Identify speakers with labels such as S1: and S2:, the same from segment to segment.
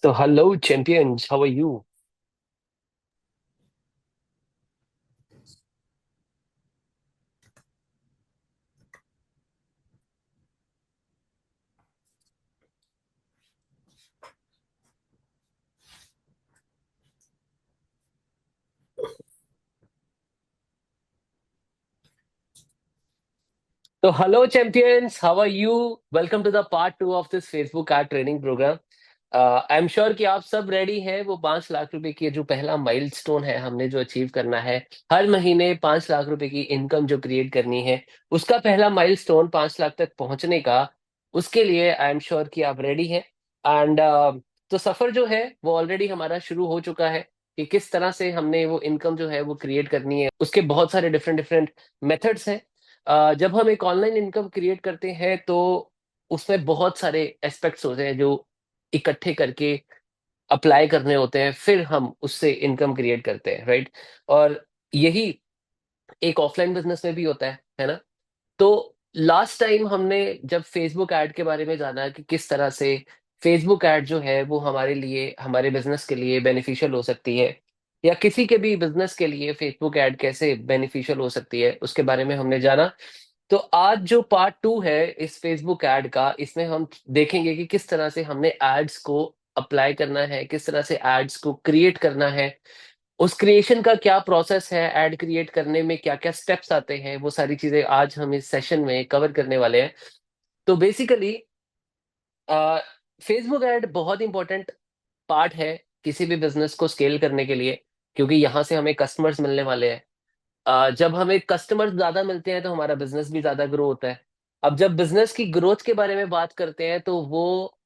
S1: So, hello, champions. How are you? So, hello, champions. How are you? Welcome to the part two of this Facebook ad training program. I am sure कि आप सब ready हैं। वो 5 लाख रुपए की जो पहला माइलस्टोन है हमने जो अचीव करना है, हर महीने 5 लाख रुपए की इनकम जो क्रिएट करनी है, उसका पहला माइलस्टोन 5 लाख तक पहुंचने का। उसके लिए आई एम श्योर कि आप रेडी हैं। एंड तो सफर जो है वो ऑलरेडी हमारा शुरू हो चुका है कि किस तरह से हमने वो इनकम जो है वो क्रिएट करनी है। उसके बहुत सारे डिफरेंट डिफरेंट मेथड्स हैं। जब हम एक ऑनलाइन इनकम क्रिएट करते हैं तो उसमें बहुत सारे एस्पेक्ट्स होते हैं जो इकट्ठे करके अप्लाई करने होते हैं, फिर हम उससे इनकम क्रिएट करते हैं, राइट। और यही एक ऑफलाइन बिजनेस में भी होता है ना। तो लास्ट टाइम हमने जब फेसबुक ऐड के बारे में जाना कि किस तरह से फेसबुक ऐड जो है वो हमारे लिए, हमारे बिजनेस के लिए बेनिफिशियल हो सकती है, या किसी के भी बिजनेस के लिए फेसबुक ऐड कैसे बेनिफिशियल हो सकती है, उसके बारे में हमने जाना। तो आज जो पार्ट टू है इस फेसबुक ऐड का, इसमें हम देखेंगे कि किस तरह से हमने एड्स को अप्लाई करना है, किस तरह से एड्स को क्रिएट करना है, उस क्रिएशन का क्या प्रोसेस है, ऐड क्रिएट करने में क्या क्या स्टेप्स आते हैं, वो सारी चीजें आज हम इस सेशन में कवर करने वाले हैं। तो बेसिकली फेसबुक ऐड बहुत इंपॉर्टेंट पार्ट है किसी भी बिजनेस को स्केल करने के लिए, क्योंकि यहाँ से हमें कस्टमर्स मिलने वाले हैं। जब हमें कस्टमर्स ज्यादा मिलते हैं तो हमारा बिजनेस भी ज्यादा ग्रो होता है। अब जब बिजनेस की ग्रोथ के बारे में बात करते हैं तो वो,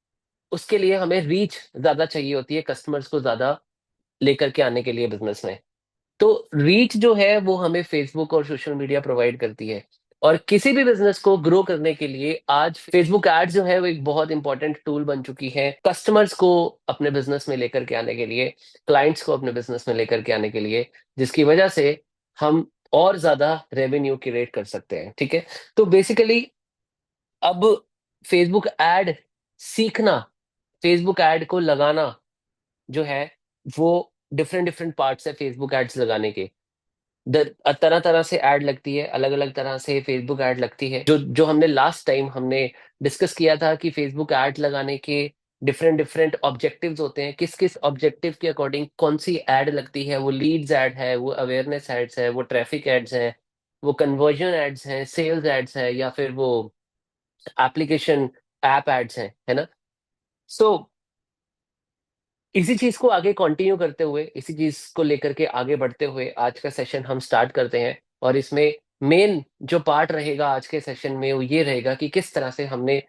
S1: उसके लिए हमें रीच ज्यादा चाहिए होती है, कस्टमर्स को ज्यादा लेकर के आने के लिए बिजनेस में। तो रीच जो है वो हमें फेसबुक और सोशल मीडिया प्रोवाइड करती है। और किसी भी बिजनेस को ग्रो करने के लिए आज फेसबुक एड्स जो है वो एक बहुत इंपॉर्टेंट टूल बन चुकी है, कस्टमर्स को अपने बिजनेस में लेकर के आने के लिए, क्लाइंट्स को अपने बिजनेस में लेकर के आने के लिए, जिसकी वजह से हम और ज्यादा रेवेन्यू क्रिएट कर सकते हैं। ठीक है। तो बेसिकली अब फेसबुक एड सीखना, फेसबुक एड को लगाना जो है वो डिफरेंट डिफरेंट पार्ट्स है फेसबुक एड्स लगाने के। तरह तरह से ऐड लगती है, अलग अलग तरह से फेसबुक ऐड लगती है। जो जो हमने लास्ट टाइम हमने डिस्कस किया था कि फेसबुक ऐड लगाने के डिफरेंट डिफरेंट ऑब्जेक्टिव्स होते हैं, किस किस ऑब्जेक्टिव के अकॉर्डिंग कौन सी ऐड लगती है। वो लीड्स ऐड है, वो अवेयरनेस एड्स है, वो ट्रैफिक एड्स हैं, वो कन्वर्जन एड्स हैं, सेल्स एड्स है, या फिर वो एप्लीकेशन ऐप एड्स हैं, है ना। सो इसी चीज को आगे कंटिन्यू करते हुए, इसी चीज को लेकर के आगे बढ़ते हुए आज का सेशन हम स्टार्ट करते हैं। और इसमें मेन जो पार्ट रहेगा आज के सेशन में वो ये रहेगा कि किस तरह से हमने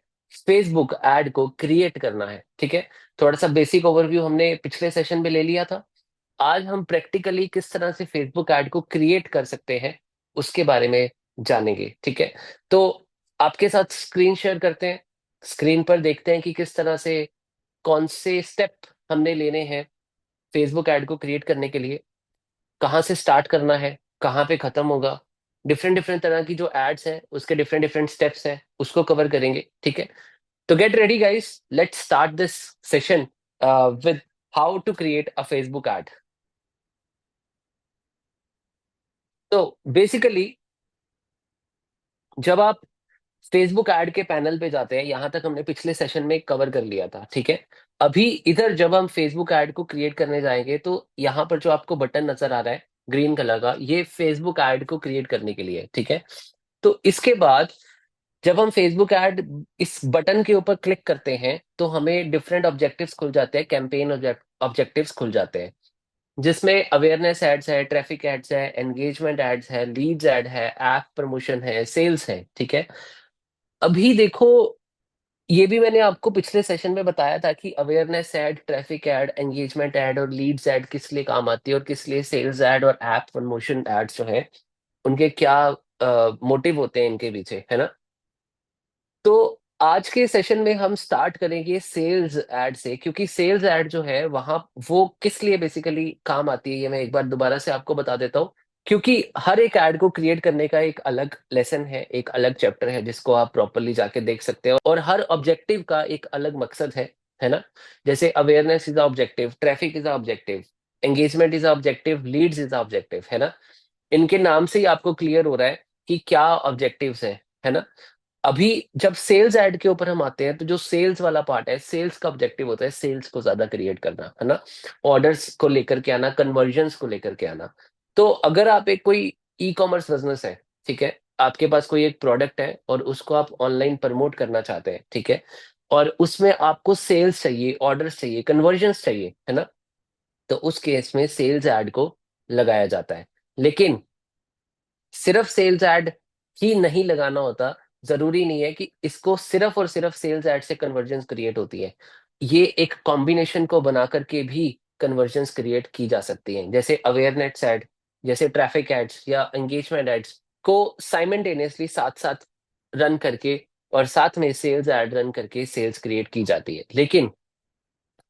S1: फेसबुक ऐड को क्रिएट करना है। ठीक है। थोड़ा सा बेसिक ओवरव्यू हमने पिछले सेशन में ले लिया था। आज हम प्रैक्टिकली किस तरह से फेसबुक ऐड को क्रिएट कर सकते हैं उसके बारे में जानेंगे। ठीक है। तो आपके साथ स्क्रीन शेयर करते हैं। स्क्रीन पर देखते हैं कि किस तरह से, कौन से स्टेप हमने लेने हैं फेसबुक ऐड को क्रिएट करने के लिए, कहाँ से स्टार्ट करना है, कहाँ पे खत्म होगा, डिफरेंट डिफरेंट तरह की जो एड्स हैं उसके डिफरेंट डिफरेंट स्टेप्स हैं, उसको कवर करेंगे। ठीक है। तो get ready guys, let's start this session with how to create a Facebook ad. तो बेसिकली जब आप फेसबुक ऐड के पैनल पे जाते हैं, यहां तक हमने पिछले सेशन में कवर कर लिया था। ठीक है। अभी इधर जब हम फेसबुक ऐड को क्रिएट करने जाएंगे तो यहाँ पर जो आपको बटन नजर आ रहा है ग्रीन कलर का, ये फेसबुक ऐड को क्रिएट करने के लिए है। ठीक है। तो इसके बाद जब हम फेसबुक ऐड इस बटन के ऊपर क्लिक करते हैं तो हमें डिफरेंट ऑब्जेक्टिव्स खुल जाते हैं, कैंपेन ऑब्जेक्टिव्स खुल जाते हैं, जिसमें अवेयरनेस एड्स है, ट्रैफिक एड्स है, एंगेजमेंट एड्स है, लीड्स एड है, ऐप प्रमोशन है, सेल्स है। ठीक है। अभी देखो, ये भी मैंने आपको पिछले सेशन में बताया था कि awareness add, traffic add, engagement add और लीड्स ऐड किस लिए काम आती है और किस लिए सेल्स ऐड और ऐप प्रमोशन एड्स जो है उनके क्या मोटिव होते हैं इनके पीछे, है ना। तो आज के सेशन में हम स्टार्ट करेंगे सेल्स ऐड से, क्योंकि सेल्स ऐड जो है वहां वो किस लिए बेसिकली काम आती है ये मैं एक बार दोबारा से आपको बता देता हूँ। क्योंकि हर एक ऐड को क्रिएट करने का एक अलग लेसन है, एक अलग चैप्टर है जिसको आप प्रॉपरली जाके देख सकते हो, और हर ऑब्जेक्टिव का एक अलग मकसद है। है ना। जैसे awareness is objective, traffic is objective, engagement is objective, leads is objective, है ना। इनके नाम से ही आपको क्लियर हो रहा है कि क्या ऑब्जेक्टिव्स हैं, है ना। अभी जब सेल्स ऐड के ऊपर हम आते हैं, तो जो सेल्स वाला पार्ट है, सेल्स का ऑब्जेक्टिव होता है सेल्स को ज्यादा क्रिएट करना, है ना। ऑर्डर्स को लेकर के आना, कन्वर्जन्स को लेकर के आना। तो अगर आप एक कोई ई कॉमर्स बिजनेस है, ठीक है, आपके पास कोई एक प्रोडक्ट है और उसको आप ऑनलाइन प्रमोट करना चाहते हैं, ठीक है, और उसमें आपको सेल्स चाहिए, ऑर्डर्स चाहिए, कन्वर्जन्स चाहिए, है ना। तो उस केस में सेल्स ऐड को लगाया जाता है। लेकिन सिर्फ सेल्स ऐड ही नहीं लगाना होता। जरूरी नहीं है कि इसको सिर्फ और सिर्फ सेल्स ऐड से कन्वर्जन्स क्रिएट होती है। ये एक कॉम्बिनेशन को बना करके भी कन्वर्जन्स क्रिएट की जा सकती हैं, जैसे अवेयरनेस ऐड, जैसे ट्रैफिक एड्स या एंगेजमेंट एड्स को साइमल्टेनियसली साथ साथ रन करके और साथ में सेल्स ऐड रन करके सेल्स क्रिएट की जाती है। लेकिन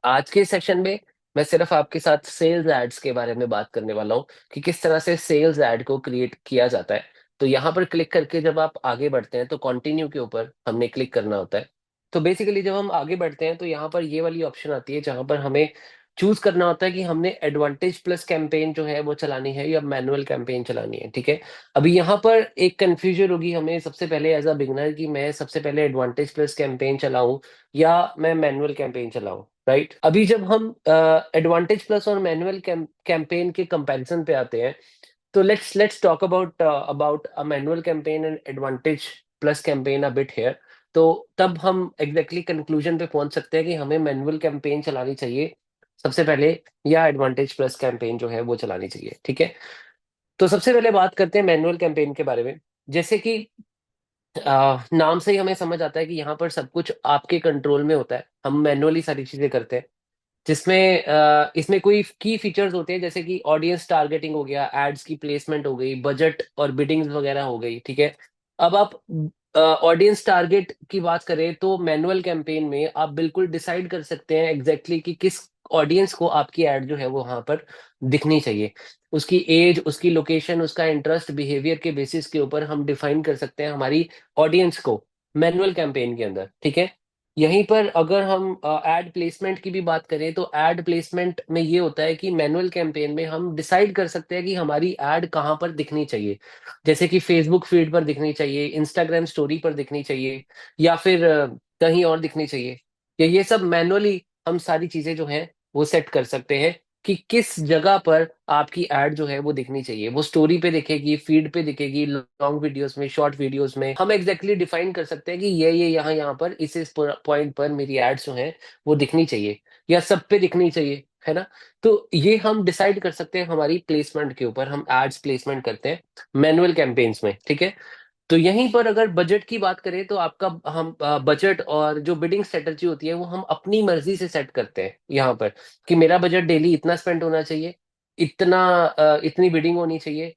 S1: आज के सेशन में मैं सिर्फ आपके साथ सेल्स एड्स के बारे में बात करने वाला हूँ कि किस तरह से सेल्स एड को क्रिएट किया जाता है। तो यहाँ पर क्लिक करके जब आप आगे बढ़ते हैं तो कंटिन्यू के ऊपर हमने क्लिक करना होता है। तो बेसिकली जब हम आगे बढ़ते हैं तो यहाँ पर ये वाली ऑप्शन आती है जहां पर हमें चूज करना होता है कि हमने एडवांटेज प्लस कैंपेन जो है वो चलानी है या मैनुअल कैंपेन चलानी है, ठीक है। अभी यहाँ पर एक कंफ्यूजन होगी हमें सबसे पहले एज अ बिगनर कि मैं सबसे पहले एडवांटेज प्लस कैंपेन चलाऊं या मैं मैनुअल कैंपेन चलाऊं, राइट। अभी जब हम एडवांटेज प्लस और मैनुअल कैंपेन के कंपैरिजन पे आते हैं, तो let's talk about a manual campaign and advantage plus campaign a bit here. तो तब हम एग्जैक्टली कंक्लूजन पे पहुंच सकते हैं कि हमें मैनुअल कैंपेन चलानी चाहिए सबसे पहले या एडवांटेज प्लस कैंपेन जो है वो चलानी चाहिए, ठीक है। तो सबसे पहले बात करते हैं मैनुअल कैंपेन के बारे में। जैसे कि नाम से ही हमें समझ आता है कि यहाँ पर सब कुछ आपके कंट्रोल में होता है, हम मैनुअली सारी चीजें करते हैं। जिसमें इसमें कोई की फीचर्स होते हैं जैसे कि ऑडियंस टारगेटिंग हो गया, एड्स की प्लेसमेंट हो गई, बजट और बिडिंग्स वगैरह हो गई, ठीक है। अब आप ऑडियंस टारगेट की बात करें तो मैनुअल कैंपेन में आप बिल्कुल डिसाइड कर सकते हैं एग्जैक्टली कि किस ऑडियंस को आपकी एड जो है वो वहां पर दिखनी चाहिए। उसकी एज, उसकी लोकेशन, उसका इंटरेस्ट, बिहेवियर के बेसिस के ऊपर हम डिफाइन कर सकते हैं हमारी ऑडियंस को मैनुअल कैंपेन के अंदर, ठीक है। यहीं पर अगर हम एड प्लेसमेंट की भी बात करें तो एड प्लेसमेंट में ये होता है कि मैनुअल कैंपेन में हम डिसाइड कर सकते हैं कि हमारी एड कहाँ पर दिखनी चाहिए। जैसे कि फेसबुक फीड पर दिखनी चाहिए, इंस्टाग्राम स्टोरी पर दिखनी चाहिए, या फिर कहीं और दिखनी चाहिए। ये सब मैनुअली हम सारी चीजें जो हैं वो सेट कर सकते हैं कि किस जगह पर आपकी एड जो है वो दिखनी चाहिए। वो स्टोरी पे दिखेगी, फीड पे दिखेगी, लॉन्ग वीडियोस में, शॉर्ट वीडियोस में। हम एग्जैक्टली डिफाइन कर सकते हैं कि ये यहाँ पर इस पॉइंट पर मेरी एड्स जो हैं वो दिखनी चाहिए या सब पे दिखनी चाहिए, है ना। तो ये हम डिसाइड कर सकते हैं हमारी प्लेसमेंट के ऊपर, हम एड्स प्लेसमेंट करते हैं मैनुअल कैंपेन्स में, ठीक है। तो यहीं पर अगर बजट की बात करें तो आपका हम बजट और जो बिडिंग स्ट्रेटजी होती है वो हम अपनी मर्जी से सेट करते हैं यहाँ पर कि मेरा बजट डेली इतना स्पेंड होना चाहिए, इतना इतनी बिडिंग होनी चाहिए।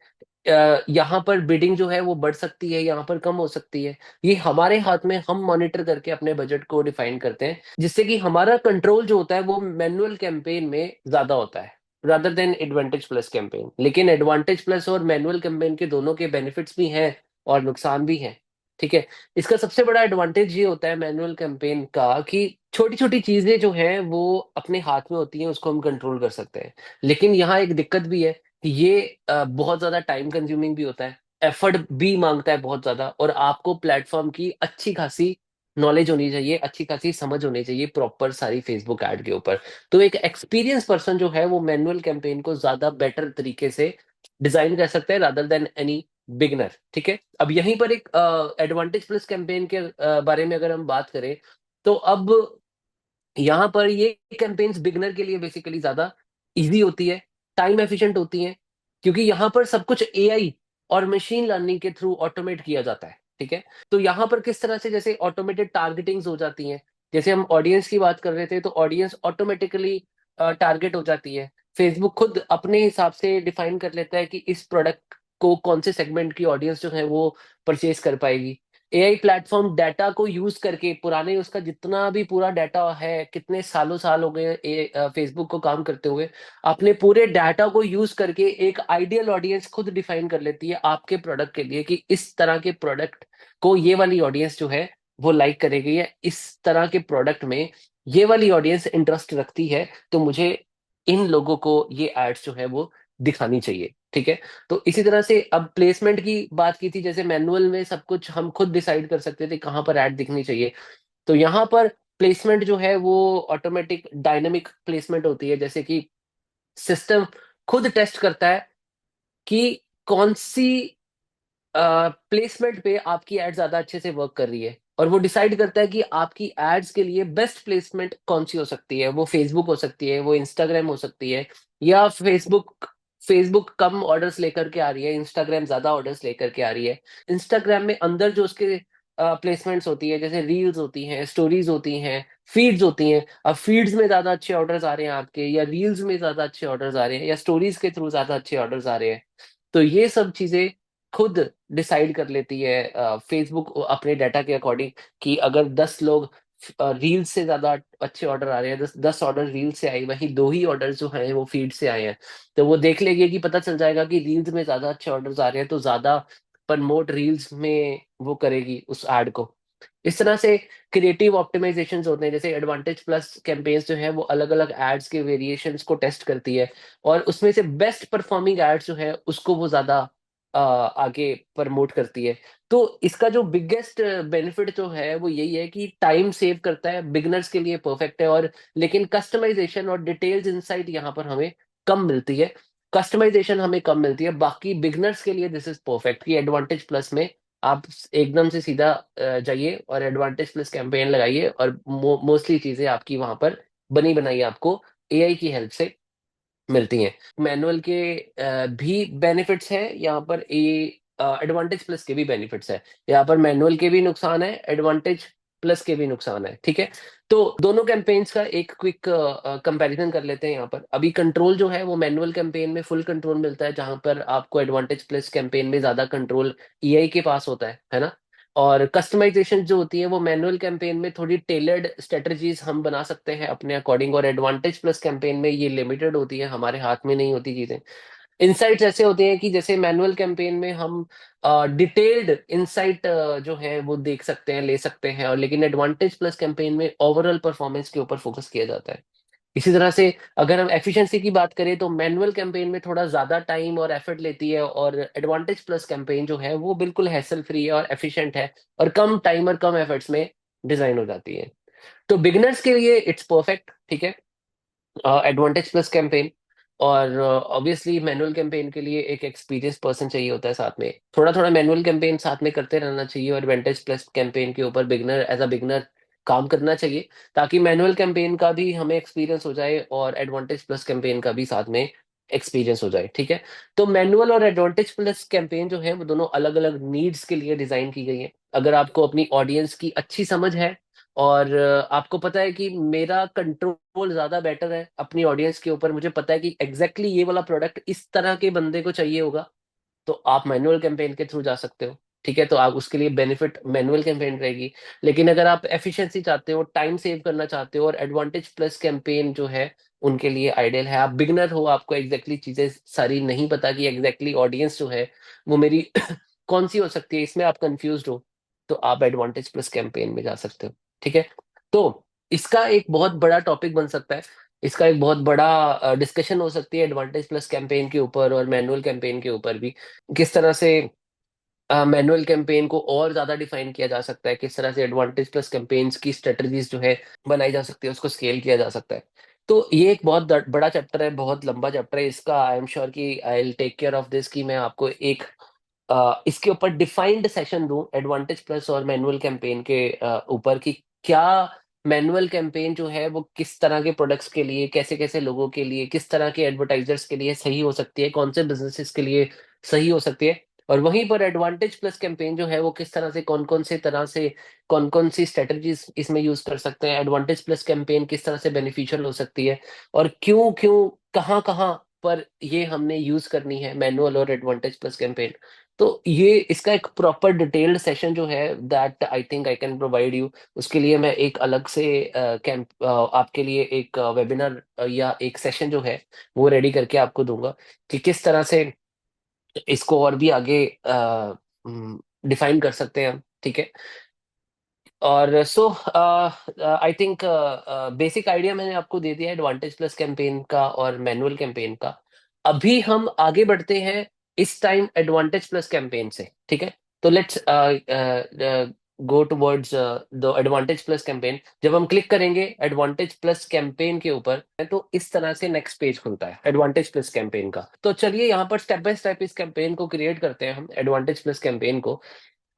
S1: यहाँ पर बिडिंग जो है वो बढ़ सकती है, यहाँ पर कम हो सकती है। ये हमारे हाथ में, हम मॉनिटर करके अपने बजट को डिफाइन करते हैं, जिससे कि हमारा कंट्रोल जो होता है वो मैनुअल कैंपेन में ज्यादा होता है rather than advantage plus campaign. लेकिन एडवांटेज प्लस और मैनुअल कैंपेन के दोनों के बेनिफिट्स भी हैं और नुकसान भी है, ठीक है। इसका सबसे बड़ा एडवांटेज ये होता है मैनुअल कैंपेन का कि छोटी छोटी चीजें जो हैं वो अपने हाथ में होती हैं, उसको हम कंट्रोल कर सकते हैं। लेकिन यहाँ एक दिक्कत भी है कि ये बहुत ज्यादा टाइम कंज्यूमिंग भी होता है, एफर्ट भी मांगता है बहुत ज्यादा, और आपको प्लेटफॉर्म की अच्छी खासी नॉलेज होनी चाहिए, अच्छी खासी समझ होनी चाहिए प्रॉपर सारी फेसबुक ऐड के ऊपर। तो एक एक्सपीरियंस पर्सन जो है वो मैनुअल कैंपेन को ज्यादा बेटर तरीके से डिजाइन कर सकता है रादर देन एनी बिगनर, ठीक है। अब यहीं पर एक एडवांटेज प्लस कैंपेन के बारे में अगर हम बात करें तो अब यहाँ पर ये कैंपेन्स बिगनर के लिए बेसिकली ज्यादा इजी होती है, टाइम एफिशिएंट होती है, क्योंकि यहाँ पर सब कुछ एआई और मशीन लर्निंग के थ्रू ऑटोमेट किया जाता है, ठीक है। तो यहाँ पर किस तरह से जैसे ऑटोमेटेड टारगेटिंग्स हो जाती हैं, जैसे हम ऑडियंस की बात कर रहे थे तो ऑडियंस ऑटोमेटिकली टारगेट हो जाती है। फेसबुक खुद अपने हिसाब से डिफाइन कर लेता है कि इस प्रोडक्ट को कौन से सेगमेंट की ऑडियंस जो है वो परचेज कर पाएगी। एआई प्लेटफॉर्म डाटा को यूज करके, पुराने उसका जितना भी पूरा डाटा है, कितने सालों साल हो गए फेसबुक को काम करते हुए, अपने पूरे डाटा को यूज करके एक आइडियल ऑडियंस खुद डिफाइन कर लेती है आपके प्रोडक्ट के लिए कि इस तरह के प्रोडक्ट को ये वाली ऑडियंस जो है वो लाइक करेगी, या इस तरह के प्रोडक्ट में ये वाली ऑडियंस इंटरेस्ट रखती है, तो मुझे इन लोगों को ये एड्स जो है वो दिखानी चाहिए। ठीक है। तो इसी तरह से अब प्लेसमेंट की बात की थी, जैसे मैनुअल में सब कुछ हम खुद डिसाइड कर सकते थे कहाँ पर ऐड दिखनी चाहिए, तो यहाँ पर प्लेसमेंट जो है वो ऑटोमेटिक डायनामिक प्लेसमेंट होती है। जैसे कि सिस्टम खुद टेस्ट करता है कि कौन सी प्लेसमेंट पे आपकी एड ज्यादा अच्छे से वर्क कर रही है, और वो डिसाइड करता है कि आपकी एड्स के लिए बेस्ट प्लेसमेंट कौन सी हो सकती है। वो फेसबुक हो सकती है, वो इंस्टाग्राम हो सकती है, या फेसबुक फेसबुक कम ऑर्डर्स लेकर के आ रही है, इंस्टाग्राम ज्यादा ऑर्डर्स लेकर के आ रही है। इंस्टाग्राम में अंदर जो उसके प्लेसमेंट्स होती है, जैसे रील्स होती हैं, स्टोरीज होती हैं, फीड्स होती हैं। अब फीड्स में ज्यादा अच्छे ऑर्डर्स आ रहे हैं आपके, या रील्स में ज्यादा अच्छे ऑर्डर्स आ रहे हैं, या स्टोरीज के थ्रू ज्यादा अच्छे ऑर्डर्स आ रहे हैं, तो ये सब चीजें खुद डिसाइड कर लेती है फेसबुक अपने डाटा के अकॉर्डिंग, कि अगर 10 लोग रील से ज्यादा अच्छे ऑर्डर आ रहे हैं, 10 ऑर्डर रील से आए, वहीं 2 ही ऑर्डर जो हैं वो फीड से आए हैं, तो वो देख लेगी कि पता चल जाएगा कि रील्स में ज्यादा अच्छे ऑर्डर्स आ रहे हैं, तो ज्यादा प्रमोट रील्स में वो करेगी उस एड को। इस तरह से क्रिएटिव ऑप्टिमाइजेशंस होते हैं, जैसे एडवांटेज प्लस कैंपेन्स जो है वो अलग अलग एड्स के वेरिएशंस को टेस्ट करती है, और उसमें से बेस्ट परफॉर्मिंग एड्स जो है उसको वो ज्यादा आगे प्रमोट करती है। तो इसका जो बिगेस्ट बेनिफिट जो है वो यही है कि टाइम सेव करता है, बिगनर्स के लिए परफेक्ट है। और लेकिन कस्टमाइजेशन और डिटेल्स इंसाइट यहाँ पर हमें कम मिलती है, कस्टमाइजेशन हमें कम मिलती है। बाकी बिगनर्स के लिए दिस इज परफेक्ट, कि एडवांटेज प्लस में आप एकदम से सीधा जाइए और एडवांटेज प्लस कैंपेन लगाइए, और मोस्टली चीजें आपकी वहां पर बनी बनाई आपको एआई की हेल्प से मिलती हैं। मैनुअल के भी बेनिफिट्स हैं यहाँ पर, ए एडवांटेज प्लस के भी बेनिफिट्स है। यहाँ पर मैनुअल के भी नुकसान है, एडवांटेज प्लस के भी नुकसान है। ठीक है। तो दोनों कैंपेन्स का एक क्विक कंपैरिजन कर लेते हैं। यहाँ पर अभी कंट्रोल जो है वो मैनुअल कैंपेन में फुल कंट्रोल मिलता है, जहां पर आपको एडवांटेज प्लस कैंपेन में ज्यादा कंट्रोल ईआई के पास होता है ना। और कस्टमाइजेशन जो होती है वो मैनुअल कैंपेन में थोड़ी टेलर्ड स्ट्रेटजीज हम बना सकते हैं अपने अकॉर्डिंग, और एडवांटेज प्लस कैंपेन में ये लिमिटेड होती है, हमारे हाथ में नहीं होती चीजें। इनसाइट्स ऐसे होते हैं कि जैसे मैनुअल कैंपेन में हम डिटेल्ड इनसाइट जो है वो देख सकते हैं, ले सकते हैं, और लेकिन एडवांटेज प्लस कैंपेन में ओवरऑल परफॉर्मेंस के ऊपर फोकस किया जाता है। इसी तरह से अगर हम एफिशिएंसी की बात करें, तो मैनुअल कैंपेन में थोड़ा ज्यादा टाइम और एफर्ट लेती है, और एडवांटेज प्लस कैंपेन जो है वो बिल्कुल हैसल फ्री है और एफिशिएंट है, और कम टाइम और कम एफर्ट्स में डिजाइन हो जाती है। तो बिगिनर्स के लिए इट्स परफेक्ट। ठीक है, एडवांटेज प्लस कैंपेन। और ऑब्वियसली मैनुअल कैंपेन के लिए एक एक्सपीरियंस पर्सन चाहिए होता है साथ में, थोड़ा थोड़ा मैनुअल कैंपेन साथ में करते रहना चाहिए, और एडवांटेज प्लस कैंपेन के ऊपर बिगनर एज अ बिगनर काम करना चाहिए, ताकि मैनुअल कैंपेन का भी हमें एक्सपीरियंस हो जाए और एडवांटेज प्लस कैंपेन का भी साथ में एक्सपीरियंस हो जाए। ठीक है। तो मैनुअल और एडवांटेज प्लस कैंपेन जो है वो दोनों अलग अलग नीड्स के लिए डिजाइन की गई है। अगर आपको अपनी ऑडियंस की अच्छी समझ है, और आपको पता है कि मेरा कंट्रोल ज्यादा बेटर है अपनी ऑडियंस के ऊपर, मुझे पता है कि एग्जैक्टली ये वाला प्रोडक्ट इस तरह के बंदे को चाहिए होगा, तो आप मैनुअल कैंपेन के थ्रू जा सकते हो। ठीक है। तो आप उसके लिए बेनिफिट मैनुअल कैंपेन रहेगी। लेकिन अगर आप एफिशिएंसी चाहते हो, टाइम सेव करना चाहते हो, और एडवांटेज प्लस कैंपेन जो है उनके लिए आइडियल है। आप बिगनर हो, आपको एग्जैक्टली चीजें सारी नहीं पता कि एग्जैक्टली ऑडियंस जो है वो मेरी कौन सी हो सकती है, इसमें आप कंफ्यूज हो, तो आप एडवांटेज प्लस कैंपेन में जा सकते हो। ठीक है। तो इसका एक बहुत बड़ा टॉपिक बन सकता है, इसका एक बहुत बड़ा डिस्कशन हो सकती है एडवांटेज प्लस कैंपेन के ऊपर और मैनुअल कैंपेन के ऊपर भी। किस तरह से मैनुअल कैंपेन को और ज्यादा डिफाइन किया जा सकता है, किस तरह से एडवांटेज प्लस कैंपेन्स की स्ट्रेटजीज जो है बनाई जा सकती है, उसको स्केल किया जा सकता है। तो ये एक बहुत बड़ा चैप्टर है, बहुत लंबा चैप्टर है इसका। आई एम श्योर कि I will take care of this, कि मैं आपको एक इसके ऊपर डिफाइंड सेशन दूं एडवांटेज प्लस और मैनुअल कैंपेन के ऊपर, कि क्या मैनुअल कैंपेन जो है वो किस तरह के प्रोडक्ट्स के लिए, कैसे कैसे लोगों के लिए, किस तरह के एडवर्टाइजर्स के लिए सही हो सकती है, कौन से बिजनेसेस के लिए सही हो सकती है। और वहीं पर एडवांटेज प्लस कैंपेन जो है वो किस तरह से, कौन कौन सी स्ट्रेटजीज इसमें यूज कर सकते हैं, एडवांटेज प्लस कैंपेन किस तरह से बेनिफिशियल हो सकती है, और क्यों क्यों कहाँ कहाँ पर ये हमने यूज करनी है मैनुअल और एडवांटेज प्लस कैंपेन। तो ये इसका एक प्रॉपर डिटेल्ड सेशन जो है that I think I can provide you. उसके लिए मैं एक अलग से कैंप आपके लिए एक वेबिनार या एक सेशन जो है वो रेडी करके आपको दूंगा, कि किस तरह से इसको और भी आगे डिफाइन कर सकते हैं हम। ठीक है। और सो आई थिंक बेसिक आइडिया मैंने आपको दे दिया एडवांटेज प्लस कैंपेन का और मैनुअल कैंपेन का। अभी हम आगे बढ़ते हैं इस टाइम एडवांटेज प्लस कैंपेन से, ठीक है। तो let's go towards the advantage plus campaign. जब हम क्लिक करेंगे एडवांटेज प्लस कैंपेन के ऊपर तो इस तरह से नेक्स्ट पेज खुलता है एडवांटेज प्लस कैंपेन का। तो चलिए यहाँ पर स्टेप बाय स्टेप इस कैंपेन को क्रिएट करते हैं हम, एडवांटेज प्लस कैंपेन को।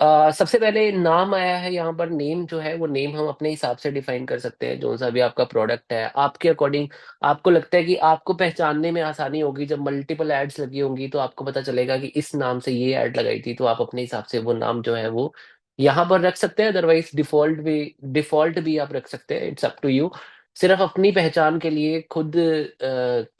S1: सबसे पहले नाम आया है यहाँ पर। नेम जो है वो नेम हम अपने हिसाब से डिफाइन कर सकते हैं, जो सा भी आपका प्रोडक्ट है आपके अकॉर्डिंग। आपको लगता है कि आपको पहचानने में आसानी होगी जब मल्टीपल एड्स लगी होंगी, तो आपको पता चलेगा कि इस नाम से ये ऐड लगाई थी, तो आप अपने हिसाब से वो नाम जो है वो यहाँ पर रख सकते हैं। अदरवाइज डिफॉल्ट भी आप रख सकते हैं, इट्स अप टू यू। सिर्फ अपनी पहचान के लिए, खुद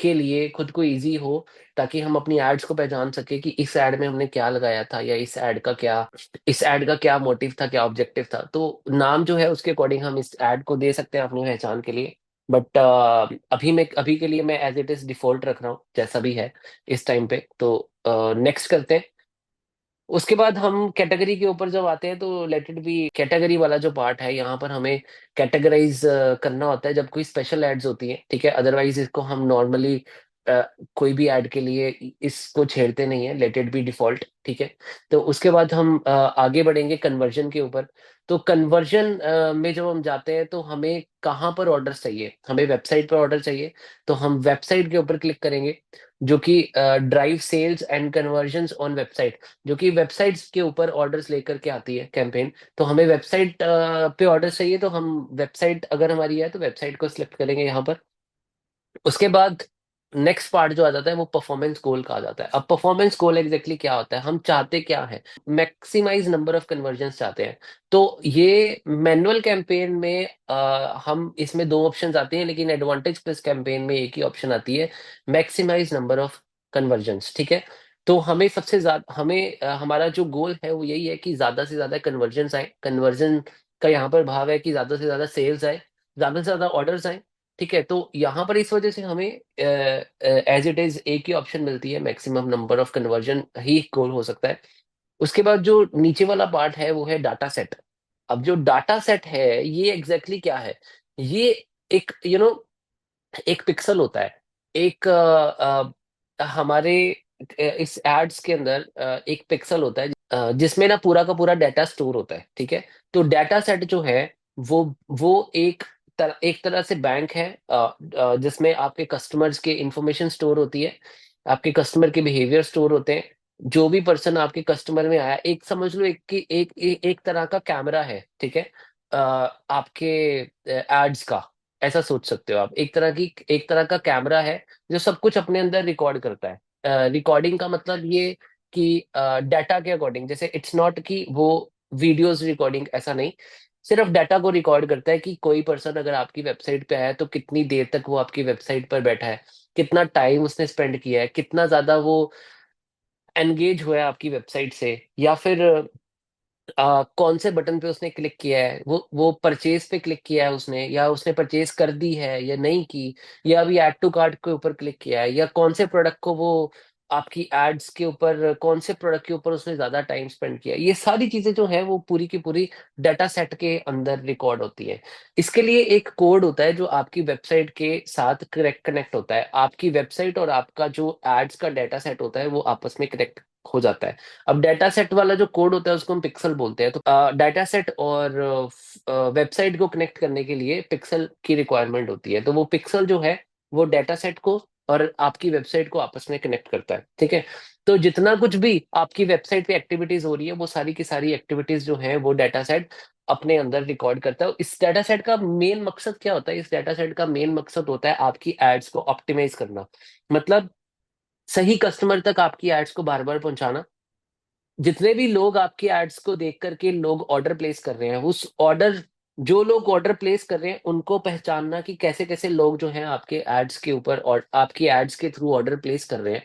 S1: के लिए, खुद को इजी हो, ताकि हम अपनी एड्स को पहचान सके कि इस एड में हमने क्या लगाया था, या इस एड का क्या मोटिव था, क्या ऑब्जेक्टिव था। तो नाम जो है उसके अकॉर्डिंग हम इस एड को दे सकते हैं अपनी पहचान के लिए। बट अभी के लिए मैं एज इट इज डिफॉल्ट रख रहा हूँ, जैसा भी है इस टाइम पे। तो नेक्स्ट करते हैं। उसके बाद हम कैटेगरी के ऊपर जब आते हैं तो लेट इट बी कैटेगरी वाला जो पार्ट है, यहाँ पर हमें कैटेगराइज करना होता है जब कोई स्पेशल एड्स होती है, ठीक है। अदरवाइज इसको हम नॉर्मली कोई भी ऐड के लिए इसको छेड़ते नहीं है, लेट इट बी डिफॉल्ट, ठीक है। तो उसके बाद हम आगे बढ़ेंगे कन्वर्जन के ऊपर। तो कन्वर्जन में जब हम जाते हैं तो हमें कहाँ पर ऑर्डर चाहिए, हमें वेबसाइट पर ऑर्डर चाहिए। तो हम वेबसाइट के ऊपर क्लिक करेंगे, जो कि drive sales and conversion on website, जो कि वेबसाइट्स के ऊपर ऑर्डर्स लेकर के आती है कैंपेन। तो हमें वेबसाइट पे ऑर्डर चाहिए, तो हम वेबसाइट अगर हमारी है तो वेबसाइट को सिलेक्ट करेंगे यहाँ पर। उसके बाद नेक्स्ट पार्ट जो आ जाता है वो परफॉर्मेंस गोल का आ जाता है। अब परफॉर्मेंस गोल एग्जैक्टली क्या होता है, हम चाहते क्या है, मैक्सिमाइज नंबर ऑफ कन्वर्जन चाहते हैं। तो ये मैनुअल कैंपेन में हम इसमें दो ऑप्शन आते हैं, लेकिन एडवांटेज प्लस कैंपेन में एक ही ऑप्शन आती है, मैक्सिमाइज नंबर ऑफ कन्वर्जन्स, ठीक है। तो हमें सबसे ज्यादा हमारा जो गोल है वो यही है कि ज्यादा से ज्यादा कन्वर्जन आए। कन्वर्जन का यहाँ पर भाव है कि ज्यादा से ज्यादा सेल्स आए, ज्यादा से ज्यादा ऑर्डर्स आए, ठीक है। तो यहाँ पर इस वजह से हमें एज इट इज एक ही ऑप्शन मिलती है, मैक्सिमम नंबर ऑफ कन्वर्जन ही गोल हो सकता है। उसके बाद जो नीचे वाला पार्ट है वो है डाटा सेट। अब जो डाटा सेट है ये एग्जैक्टली क्या है, ये एक एक पिक्सल होता है। एक हमारे इस एड्स के अंदर एक पिक्सल होता है जिसमें ना पूरा का पूरा डाटा स्टोर होता है, ठीक है। तो डाटा सेट जो है वो वो एक तरह से बैंक है, जिसमें आपके कस्टमर्स के इंफॉर्मेशन स्टोर होती है, आपके कस्टमर के बिहेवियर स्टोर होते हैं। जो भी पर्सन आपके कस्टमर में आया, एक समझ लो एक तरह का कैमरा है, ठीक है। आपके एड्स का ऐसा सोच सकते हो आप, एक तरह का कैमरा है जो सब कुछ अपने अंदर रिकॉर्ड करता है। रिकॉर्डिंग का मतलब ये कि डाटा के अकॉर्डिंग, जैसे इट्स नॉट कि वो वीडियोस रिकॉर्डिंग, ऐसा नहीं। सिर्फ डाटा को रिकॉर्ड करता है कि कोई पर्सन अगर आपकी वेबसाइट पे आया तो कितनी देर तक वो आपकी वेबसाइट पर बैठा है, कितना टाइम उसने स्पेंड किया है, कितना ज्यादा वो एंगेज हुआ है आपकी वेबसाइट से, या फिर कौन से बटन पे उसने क्लिक किया है, वो परचेज पे क्लिक किया है उसने, या उसने परचेज कर दी है या नहीं की, या अभी ऐड टू कार्ट के ऊपर क्लिक किया है, या कौन से प्रोडक्ट को वो आपकी एड्स के ऊपर, कौन से प्रोडक्ट के ऊपर उसने ज्यादा टाइम स्पेंड किया है। ये सारी चीजें जो है वो पूरी की पूरी डाटा सेट के अंदर रिकॉर्ड होती है। इसके लिए एक कोड होता है जो आपकी वेबसाइट के साथ करेक्ट कनेक्ट होता है। आपकी वेबसाइट और आपका जो एड्स का डाटा सेट होता है वो आपस में कनेक्ट हो जाता है। अब डाटा सेट वाला जो कोड होता है उसको हम पिक्सल बोलते हैं। तो डाटा सेट और वेबसाइट को कनेक्ट करने के लिए पिक्सल की रिक्वायरमेंट होती है। तो वो पिक्सल जो है वो डाटा सेट को और आपकी वेबसाइट को आपस में कनेक्ट करता है, ठीक है। तो जितना कुछ भी आपकी वेबसाइट पे एक्टिविटीज हो रही है वो सारी की सारी एक्टिविटीज जो है वो डाटा सेट अपने अंदर रिकॉर्ड करता है। इस डाटा सेट का मेन मकसद क्या होता है, इस डाटा सेट का मेन मकसद होता है आपकी एड्स को ऑप्टिमाइज करना। मतलब सही कस्टमर तक आपकी एड्स को बार बार पहुंचाना। जितने भी लोग आपकी एड्स को देख करके लोग ऑर्डर प्लेस कर रहे हैं, उस ऑर्डर जो लोग ऑर्डर प्लेस कर रहे हैं उनको पहचानना कि कैसे कैसे लोग जो हैं आपके एड्स के ऊपर और आपकी एड्स के थ्रू ऑर्डर प्लेस कर रहे हैं।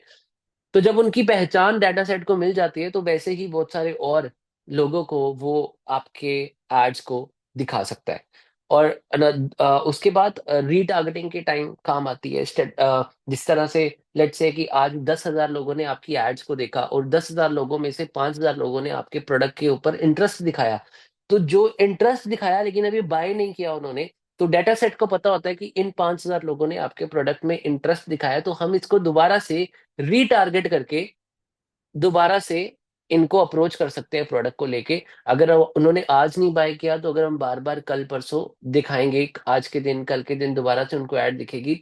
S1: तो जब उनकी पहचान डाटा सेट को मिल जाती है तो वैसे ही बहुत सारे और लोगों को वो आपके एड्स को दिखा सकता है। और उसके बाद रीटारगेटिंग के टाइम काम आती है। जिस तरह से लेट्स से कि आज 10,000 लोगों ने आपकी एड्स को देखा और 10,000 लोगों में से 5,000 लोगों ने आपके प्रोडक्ट के ऊपर इंटरेस्ट दिखाया, तो जो इंटरेस्ट दिखाया लेकिन अभी बाय नहीं किया उन्होंने, तो डेटा सेट को पता होता है कि इन 5,000 लोगों ने आपके प्रोडक्ट में इंटरेस्ट दिखाया, तो हम इसको दोबारा से रीटारगेट करके दोबारा से इनको अप्रोच कर सकते हैं प्रोडक्ट को लेके। अगर उन्होंने आज नहीं बाय किया, तो अगर हम बार बार कल परसों दिखाएंगे, आज के दिन कल के दिन दोबारा से उनको ऐड दिखेगी,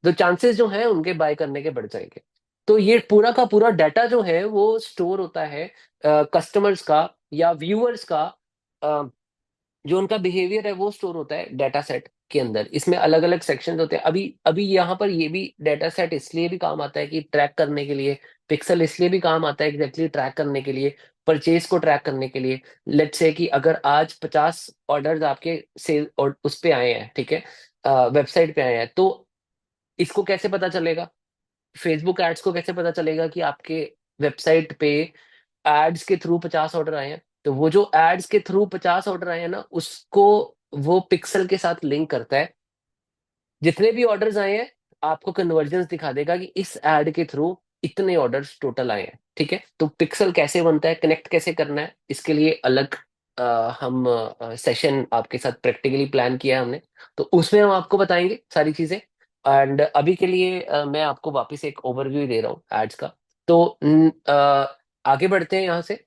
S1: तो चांसेस जो है उनके बाय करने के बढ़ जाएंगे। तो ये पूरा का पूरा डाटा जो है वो स्टोर होता है कस्टमर्स का या व्यूअर्स का, जो उनका बिहेवियर है वो स्टोर होता है डाटा सेट के अंदर। इसमें अलग अलग सेक्शंस होते हैं। अभी अभी यहाँ पर ये भी डाटा सेट इसलिए भी काम आता है कि ट्रैक करने के लिए, पिक्सल इसलिए भी काम आता है एग्जैक्टली ट्रैक करने के लिए, परचेज को ट्रैक करने के लिए। लेट्स से कि अगर आज 50 ऑर्डर्स आपके सेल और उस पे आए हैं, ठीक है, वेबसाइट पे आए हैं, तो इसको कैसे पता चलेगा, फेसबुक एड्स को कैसे पता चलेगा कि आपके वेबसाइट पे एड्स के थ्रू 50 ऑर्डर आए हैं? तो वो जो एड्स के थ्रू 50 ऑर्डर आए हैं ना, उसको वो पिक्सल के साथ लिंक करता है। जितने भी ऑर्डर्स आए हैं, आपको कन्वर्जेंस दिखा देगा कि इस एड के थ्रू इतने ऑर्डर्स टोटल आए हैं। ठीक है, तो पिक्सल कैसे बनता है, कनेक्ट कैसे करना है, इसके लिए अलग हम सेशन आपके साथ प्रैक्टिकली प्लान किया है हमने, तो उसमें हम आपको बताएंगे सारी चीजें। एंड अभी के लिए मैं आपको वापस एक ओवरव्यू दे रहा हूँ एड्स का। तो आगे बढ़ते हैं यहाँ से।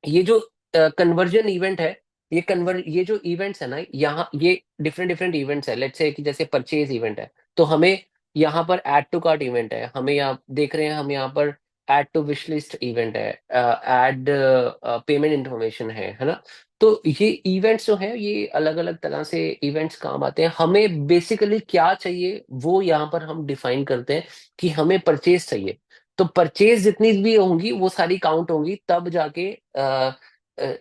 S1: ये जो कन्वर्जन इवेंट है, ये जो इवेंट्स है ना, यहाँ ये डिफरेंट डिफरेंट इवेंट्स है। लेट्स से कि जैसे परचेज इवेंट है, तो हमें यहाँ पर ऐड टू कार्ट इवेंट है, हमें यहाँ देख रहे हैं हम यहाँ पर add to wish list event है, ऐड पेमेंट इंफॉर्मेशन है ना। तो ये इवेंट्स जो है ये अलग अलग तरह से इवेंट्स काम आते हैं। हमें बेसिकली क्या चाहिए वो यहाँ पर हम डिफाइन करते हैं कि हमें परचेज चाहिए। तो परचेज जितनी भी होंगी वो सारी काउंट होंगी, तब जाके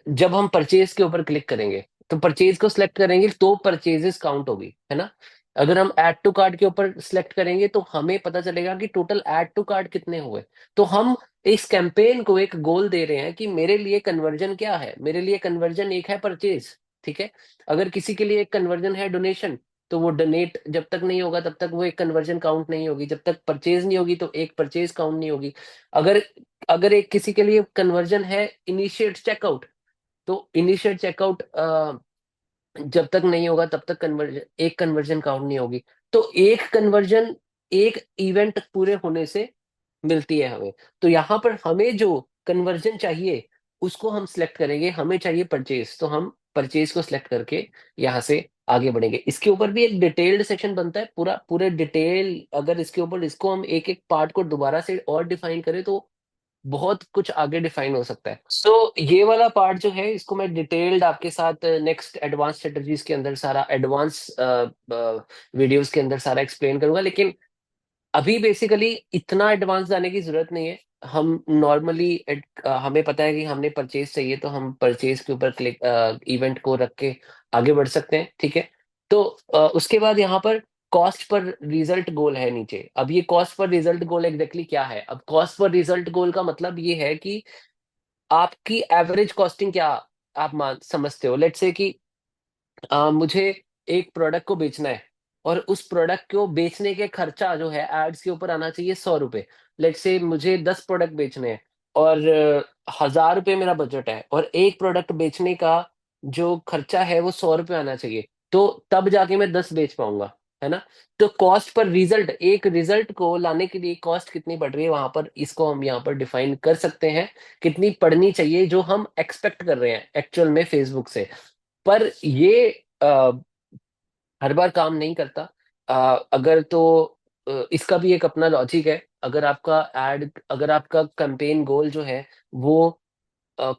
S1: जब हम परचेज के ऊपर क्लिक करेंगे, तो परचेज को सिलेक्ट करेंगे तो परचेजेस काउंट होगी, है ना। अगर हम ऐड टू कार्ट के ऊपर सिलेक्ट करेंगे तो हमें पता चलेगा कि टोटल ऐड टू कार्ट कितने हुए। तो हम इस कैंपेन को एक गोल दे रहे हैं कि मेरे लिए कन्वर्जन क्या है, मेरे लिए कन्वर्जन एक है परचेज, ठीक है। अगर किसी के लिए एक कन्वर्जन है डोनेशन, तो वो डोनेट जब तक नहीं होगा तब तक वो एक कन्वर्जन काउंट नहीं होगी, जब तक परचेज नहीं होगी तो एक परचेज काउंट नहीं होगी। अगर अगर एक किसी के लिए कन्वर्जन है इनिशिएट चेकआउट, तो इनिशिएट चेकआउट जब तक नहीं होगा तब तक कन्वर्जन एक कन्वर्जन काउंट नहीं होगी। तो एक कन्वर्जन एक इवेंट पूरे होने से मिलती है हमें। तो यहाँ पर हमें जो कन्वर्जन चाहिए उसको हम सिलेक्ट करेंगे। हमें चाहिए परचेज, तो हम परचेज को सिलेक्ट करके यहाँ से आगे बढ़ेंगे। इसके ऊपर भी एक डिटेल्ड सेक्शन बनता है, पूरा पूरे डिटेल। अगर इसके ऊपर इसको हम एक एक पार्ट को दोबारा से और डिफाइन करें तो बहुत कुछ आगे डिफाइन हो सकता है। सो ये वाला पार्ट जो है इसको मैं डिटेल्ड आपके साथ नेक्स्ट एडवांस स्ट्रेटजीज के अंदर सारा एडवांस वीडियोस के अंदर सारा एक्सप्लेन करूंगा। लेकिन अभी बेसिकली इतना एडवांस जाने की जरूरत नहीं है। हम नॉर्मली हमें पता है कि हमने परचेज चाहिए, तो हम परचेज के ऊपर क्लिक इवेंट को रख के आगे बढ़ सकते हैं, ठीक है। तो उसके बाद यहाँ पर कॉस्ट पर रिजल्ट गोल है नीचे। अब ये कॉस्ट पर रिजल्ट गोल एग्जैक्टली क्या है? अब कॉस्ट पर रिजल्ट गोल का मतलब ये है कि आपकी एवरेज कॉस्टिंग क्या आप मान समझते हो। लेट्स से कि मुझे एक प्रोडक्ट को बेचना है, और उस प्रोडक्ट को बेचने के खर्चा जो है एड्स के ऊपर आना चाहिए 100 रुपए। लेट से मुझे 10 प्रोडक्ट बेचने हैं, और 1,000 रुपये मेरा बजट है, और एक प्रोडक्ट बेचने का जो खर्चा है वो 100 रुपये आना चाहिए, तो तब जाके मैं 10 बेच पाऊंगा, है ना। तो कॉस्ट पर रिजल्ट, एक रिजल्ट को लाने के लिए कॉस्ट कितनी पड़ रही है वहां पर, इसको हम यहाँ पर डिफाइन कर सकते हैं। कितनी पड़नी चाहिए जो हम एक्सपेक्ट कर रहे हैं एक्चुअल में फेसबुक से। पर ये हर बार काम नहीं करता। अगर तो इसका भी एक अपना लॉजिक है। अगर आपका कैंपेन गोल जो है वो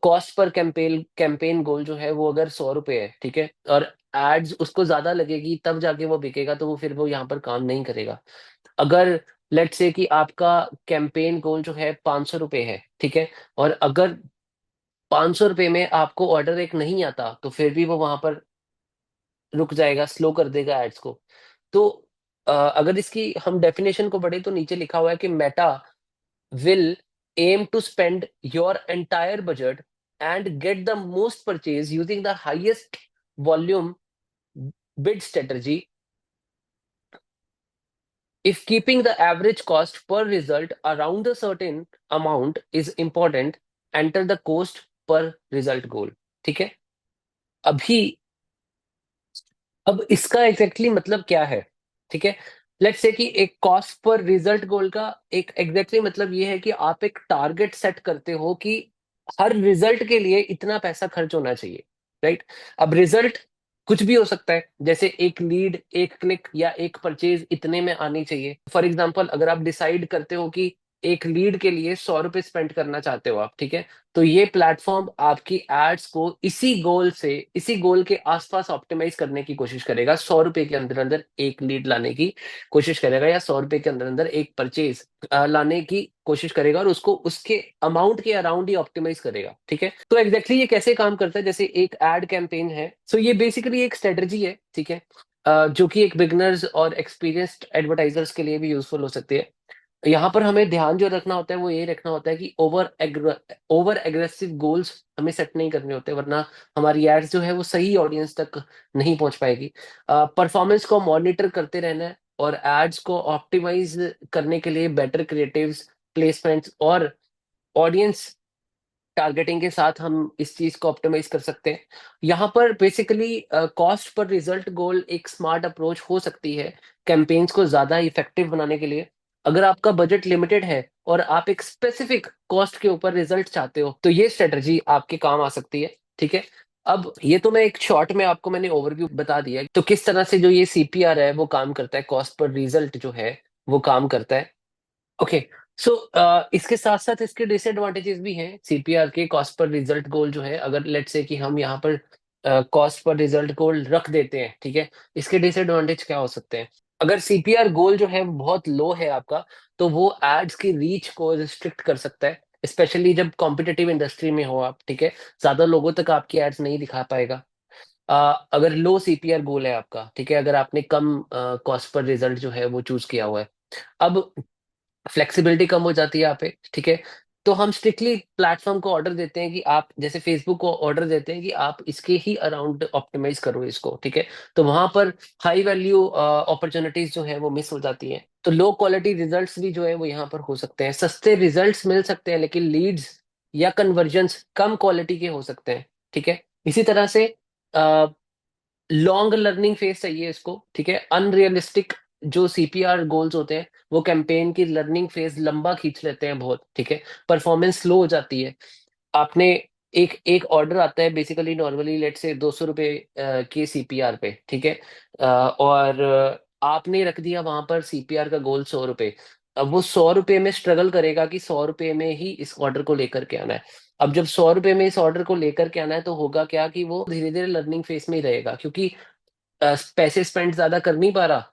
S1: कॉस्ट पर कैंपेन कैंपेन गोल जो है वो अगर 100 रुपए है, ठीक है, और एड्स उसको ज्यादा लगेगी तब जाके वो बिकेगा, तो वो फिर वो यहाँ पर काम नहीं करेगा। अगर लेट्स से कि आपका कैंपेन गोल जो है 500 रुपये है, ठीक है, और अगर 500 रुपये में आपको ऑर्डर एक नहीं आता, तो फिर भी वो वहां पर रुक जाएगा, स्लो कर देगा एड्स को। तो अगर इसकी हम डेफिनेशन को पढ़े तो नीचे लिखा हुआ है कि Meta will aim to spend your entire budget and get the most purchase using the highest volume bid strategy. If keeping the average cost per result around a certain amount is important, enter the cost per result goal। ठीक है। अभी अब इसका exactly मतलब क्या है, ठीक है। लेट्स से कि एक कॉस्ट पर रिजल्ट गोल का एक एग्जैक्टली मतलब ये है कि आप एक टारगेट सेट करते हो कि हर रिजल्ट के लिए इतना पैसा खर्च होना चाहिए, राइट। अब रिजल्ट कुछ भी हो सकता है, जैसे एक लीड, एक क्लिक या एक परचेज इतने में आनी चाहिए। फॉर एग्जाम्पल अगर आप डिसाइड करते हो कि एक लीड के लिए 100 रुपए स्पेंड करना चाहते हो आप, ठीक है, तो ये प्लेटफॉर्म आपकी एड्स को इसी गोल के आसपास ऑप्टिमाइज करने की कोशिश करेगा। 100 रुपए के अंदर अंदर एक लीड लाने की कोशिश करेगा, या 100 रुपए के अंदर अंदर एक परचेज लाने की कोशिश करेगा, और उसको उसके अमाउंट के अराउंड ही ऑप्टिमाइज करेगा, ठीक है। तो एग्जैक्टली ये कैसे काम करता है, जैसे एक एड कैंपेन है, सो ये बेसिकली एक स्ट्रेटजी है, ठीक है, जो कि एक बिगनर्स और एक्सपीरियंस्ड एडवर्टाइजर्स के लिए भी यूजफुल हो सकती है। यहाँ पर हमें ध्यान जो रखना होता है वो ये रखना होता है कि ओवर एग्रेसिव गोल्स हमें सेट नहीं करने होते, वरना हमारी एड्स जो है वो सही ऑडियंस तक नहीं पहुंच पाएगी। परफॉर्मेंस को मॉनिटर करते रहना है, और एड्स को ऑप्टिमाइज करने के लिए बेटर क्रिएटिव्स, प्लेसमेंट्स और ऑडियंस टारगेटिंग के साथ हम इस चीज को ऑप्टिमाइज कर सकते हैं। यहाँ पर बेसिकली कॉस्ट पर रिजल्ट गोल एक स्मार्ट अप्रोच हो सकती है कैंपेन्स को ज्यादा इफेक्टिव बनाने के लिए। अगर आपका बजट लिमिटेड है और आप एक स्पेसिफिक कॉस्ट के ऊपर रिजल्ट चाहते हो, तो ये स्ट्रेटजी आपके काम आ सकती है, ठीक है। अब ये तो मैं एक शॉर्ट में आपको मैंने ओवरव्यू बता दिया तो किस तरह से जो ये सीपीआर है वो काम करता है, कॉस्ट पर रिजल्ट जो है वो काम करता है। ओके, सो इसके साथ साथ इसके डिसएडवांटेजेस भी हैं सीपीआर के। कॉस्ट पर रिजल्ट गोल जो है, अगर लेट्स से कि हम यहाँ पर कॉस्ट पर रिजल्ट गोल रख देते हैं, ठीक है, इसके डिसएडवांटेज क्या हो सकते हैं। अगर सीपीआर गोल जो है वो बहुत लो है आपका, तो वो एड्स की रीच को रिस्ट्रिक्ट कर सकता है, स्पेशली जब कॉम्पिटिटिव इंडस्ट्री में हो आप, ठीक है। ज्यादा लोगों तक आपकी एड्स नहीं दिखा पाएगा। अगर लो सीपीआर गोल है आपका, ठीक है, अगर आपने कम कॉस्ट पर रिजल्ट जो है वो चूज किया हुआ है, अब फ्लेक्सिबिलिटी कम हो जाती है यहाँ पे, ठीक है। तो हम स्ट्रिक्टली प्लेटफॉर्म को ऑर्डर देते हैं कि आप, जैसे फेसबुक को ऑर्डर देते हैं कि आप इसके ही अराउंड ऑप्टिमाइज करो इसको, ठीक है। तो वहां पर हाई वैल्यू अपॉर्चुनिटीज जो है वो मिस हो जाती हैं। तो लो क्वालिटी रिजल्ट्स भी जो है वो यहाँ पर हो सकते हैं, सस्ते रिजल्ट्स मिल सकते हैं, लेकिन लीड्स या कन्वर्जन्स कम क्वालिटी के हो सकते हैं, ठीक है। इसी तरह से लॉन्ग लर्निंग फेज चाहिए इसको, ठीक है। अनरियलिस्टिक जो सीपीआर गोल्स होते हैं वो कैंपेन की लर्निंग फेज लंबा खींच लेते हैं बहुत, ठीक है। परफॉर्मेंस स्लो हो जाती है। आपने एक एक ऑर्डर आता है बेसिकली नॉर्मली लेट से 200 रुपए के सीपीआर पे, ठीक है। और आपने रख दिया वहां पर सीपीआर का गोल 100 रुपए। अब वो 100 रुपए में स्ट्रगल करेगा कि 100 रुपए में ही इस ऑर्डर को लेकर के आना है। अब जब 100 रुपए में इस ऑर्डर को लेकर के आना है, तो होगा क्या कि वो धीरे धीरे लर्निंग फेज में ही रहेगा, क्योंकि पैसे स्पेंड ज्यादा कर नहीं पा रहा,